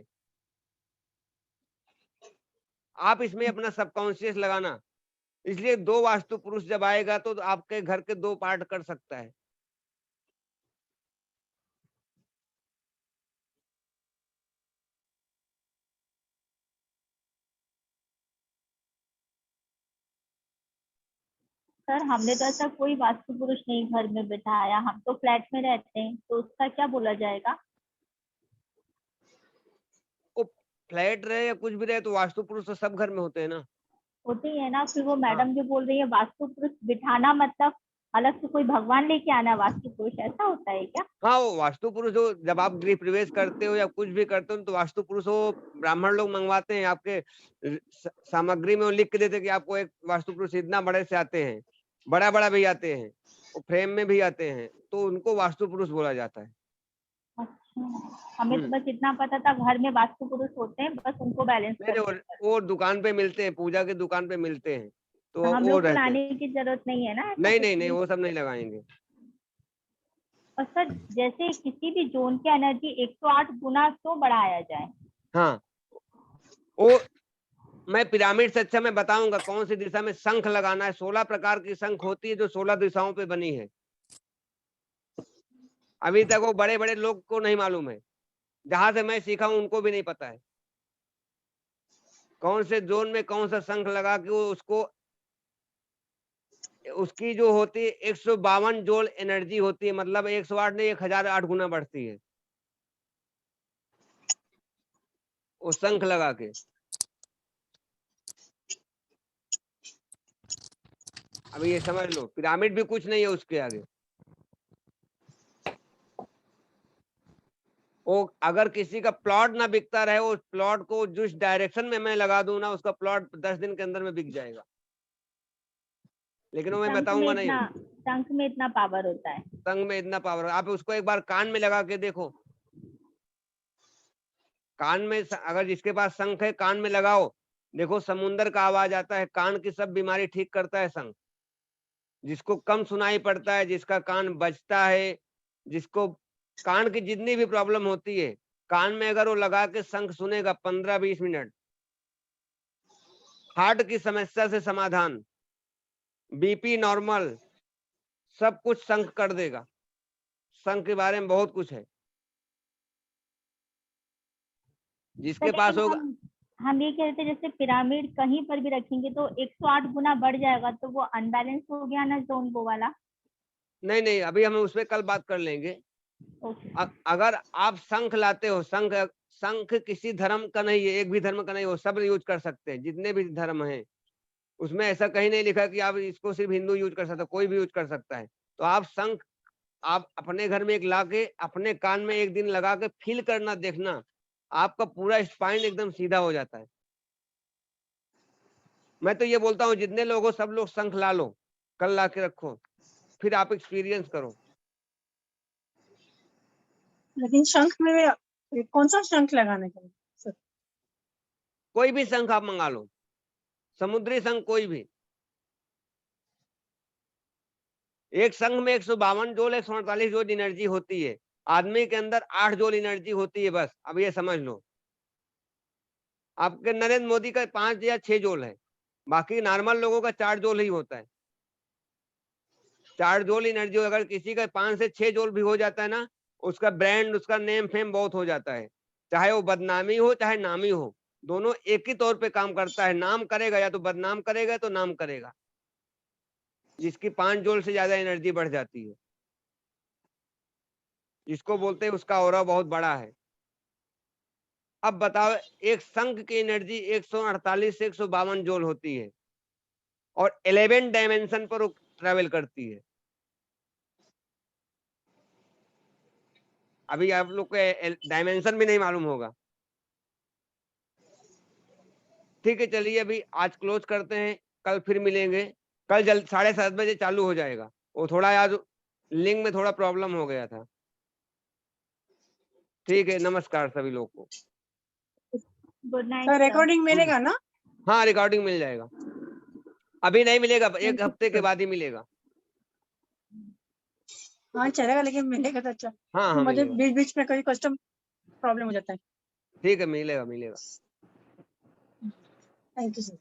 आप इसमें अपना सबकॉन्शियस लगाना। इसलिए दो वास्तु पुरुष जब आएगा तो आपके घर के दो पार्ट कर सकता है। सर हमने तो ऐसा कोई वास्तु पुरुष नहीं घर में बिठाया, हम तो फ्लैट में रहते हैं, तो उसका क्या बोला जाएगा? वो फ्लैट रहे या कुछ भी रहे, तो वास्तु पुरुष तो सब घर में होते हैं ना। होते ही है ना। फिर वो हाँ। मैडम जो बोल रही है वास्तु पुरुष बिठाना, मतलब अलग से कोई भगवान लेके आना वास्तु पुरुष, ऐसा होता है क्या? हाँ, वो वास्तु पुरुष जो जब आप गृह प्रवेश करते हो या कुछ भी करते हो तो वास्तु पुरुष वो ब्राह्मण लोग मंगवाते हैं, आपके सामग्री में वो लिख के देते हैं कि आपको एक वास्तु पुरुष इतना बड़े से आते हैं, बड़ा बड़ा भी आते हैं, वो फ्रेम में भी आते हैं, तो उनको वास्तु पुरुष बोला जाता है। अच्छा, हमें तो बस इतना पता था घर में वास्तु पुरुष होते हैं, बस उनको बैलेंस नहीं, करते हैं। वो दुकान पे मिलते हैं, पूजा की दुकान पे मिलते हैं, तो तो हम वो लोग को रहते हैं। लाने की जरूरत नहीं है ना ऐसा नहीं कुछ नहीं नहीं, भी? वो सब नहीं लगाएंगे। और सर जैसे किसी भी जोन की एनर्जी 108 गुना तो बढ़ाया जाए। हाँ, वो मैं पिरामिड से अच्छा मैं बताऊंगा कौन सी दिशा में शंख लगाना है। 16 प्रकार की शंख होती है जो 16 दिशाओं पे बनी है। अभी तक वो बड़े बड़े लोग को नहीं मालूम है, जहां से मैं सीखा हूं उनको भी नहीं पता है कौन से जोन में कौन सा शंख लगा के वो उसको, उसकी जो होती है 152 जोल एनर्जी होती है, मतलब 108 नहीं 1008 गुना बढ़ती है वो शंख लगा के। अभी ये समझ लो, पिरामिड भी कुछ नहीं है उसके आगे। वो अगर किसी का प्लॉट ना बिकता रहे, उस प्लॉट को जिस डायरेक्शन में मैं लगा दूं ना, उसका प्लॉट 10 दिन के अंदर में बिक जाएगा, लेकिन वो मैं शंख में बताऊंगा नहीं। इतना शंख में इतना पावर होता है? शंख में इतना पावर, आप उसको एक बार कान में लगा के देखो। कान में अगर जिसके पास शंख है कान में लगाओ, देखो समुंदर का आवाज आता है, कान की सब बीमारी ठीक करता है शंख। जिसको कम सुनाई पड़ता है, जिसका कान बजता है, जिसको कान की जितनी भी प्रॉब्लम होती है, कान में अगर वो लगा के शंख सुनेगा 15-20 मिनट, हार्ट की समस्या से समाधान, बीपी नॉर्मल, सब कुछ शंख कर देगा। शंख के बारे में बहुत कुछ है, जिसके पास लेकिन होगा। हम ये कह रहे थे जैसे पिरामिड कहीं पर भी रखेंगे तो 108 गुना बढ़ जाएगा, तो वो अनबैलेंस हो गया ना जोन वो वाला। नहीं नहीं, अभी हम उसमें कल बात कर लेंगे। अगर आप शंख लाते हो, शंख शंख किसी धर्म का नहीं है, एक भी धर्म का नहीं, वो सब यूज कर सकते हैं, जितने भी धर्म हैं उसमें ऐसा कहीं नहीं लिखा कि आप इसको सिर्फ हिंदू यूज कर सकते हो, कोई भी यूज कर सकता है। तो आप शंख आप अपने घर में एक लाके अपने कान में एक दिन लगा के फील करना, देखना आपका पूरा स्पाइन एकदम सीधा हो जाता है। मैं तो ये बोलता हूँ जितने लोग हो सब लोग शंख ला लो, कल ला के रखो, फिर आप एक्सपीरियंस करो। लेकिन शंख में कौन सा शंख लगाने का सर? कोई भी शंख आप मंगा लो, समुद्री शंख कोई भी। एक शंख में 152 जोल 148 जोल एनर्जी होती है। आदमी के अंदर 8 जोल एनर्जी होती है बस, अब ये समझ लो। आपके नरेंद्र मोदी का 5 या 6 जोल है, बाकी नॉर्मल लोगों का 4 जोल ही होता है। 4 जोल एनर्जी अगर किसी का 5 से 6 जोल भी हो जाता है ना, उसका ब्रांड, उसका नेम फेम बहुत हो जाता है। चाहे वो बदनामी हो चाहे नामी हो, दोनों एक ही तौर पे काम करता है। नाम करेगा या तो बदनाम करेगा तो नाम करेगा, जिसकी 5 जोल से ज्यादा एनर्जी बढ़ जाती है, जिसको बोलते हैं उसका ऑरा बहुत बड़ा है। अब बताओ, एक शंख की एनर्जी 148 से 152 जोल होती है और 11 डायमेंशन पर ट्रेवल करती है। अभी आप लोग को डायमेंशन भी नहीं मालूम होगा। ठीक है, चलिए अभी आज क्लोज करते हैं, कल फिर मिलेंगे। कल जल्द 7:30 बजे चालू हो जाएगा। वो थोड़ा आज लिंक में थोड़ा प्रॉब्लम हो गया था। ठीक है, नमस्कार सभी लोग को। Good night sir sir. Recording मिलेगा ना? हाँ, रिकॉर्डिंग मिल जाएगा। अभी नहीं मिलेगा, एक हफ्ते के बाद ही मिलेगा। हाँ चलेगा, लेकिन मिलेगा तो अच्छा। हाँ हाँ मुझे मिलेगा। बीच बीच में कोई कस्टम प्रॉब्लम हो जाता है। ठीक है, मिलेगा मिलेगा। Thank you sir.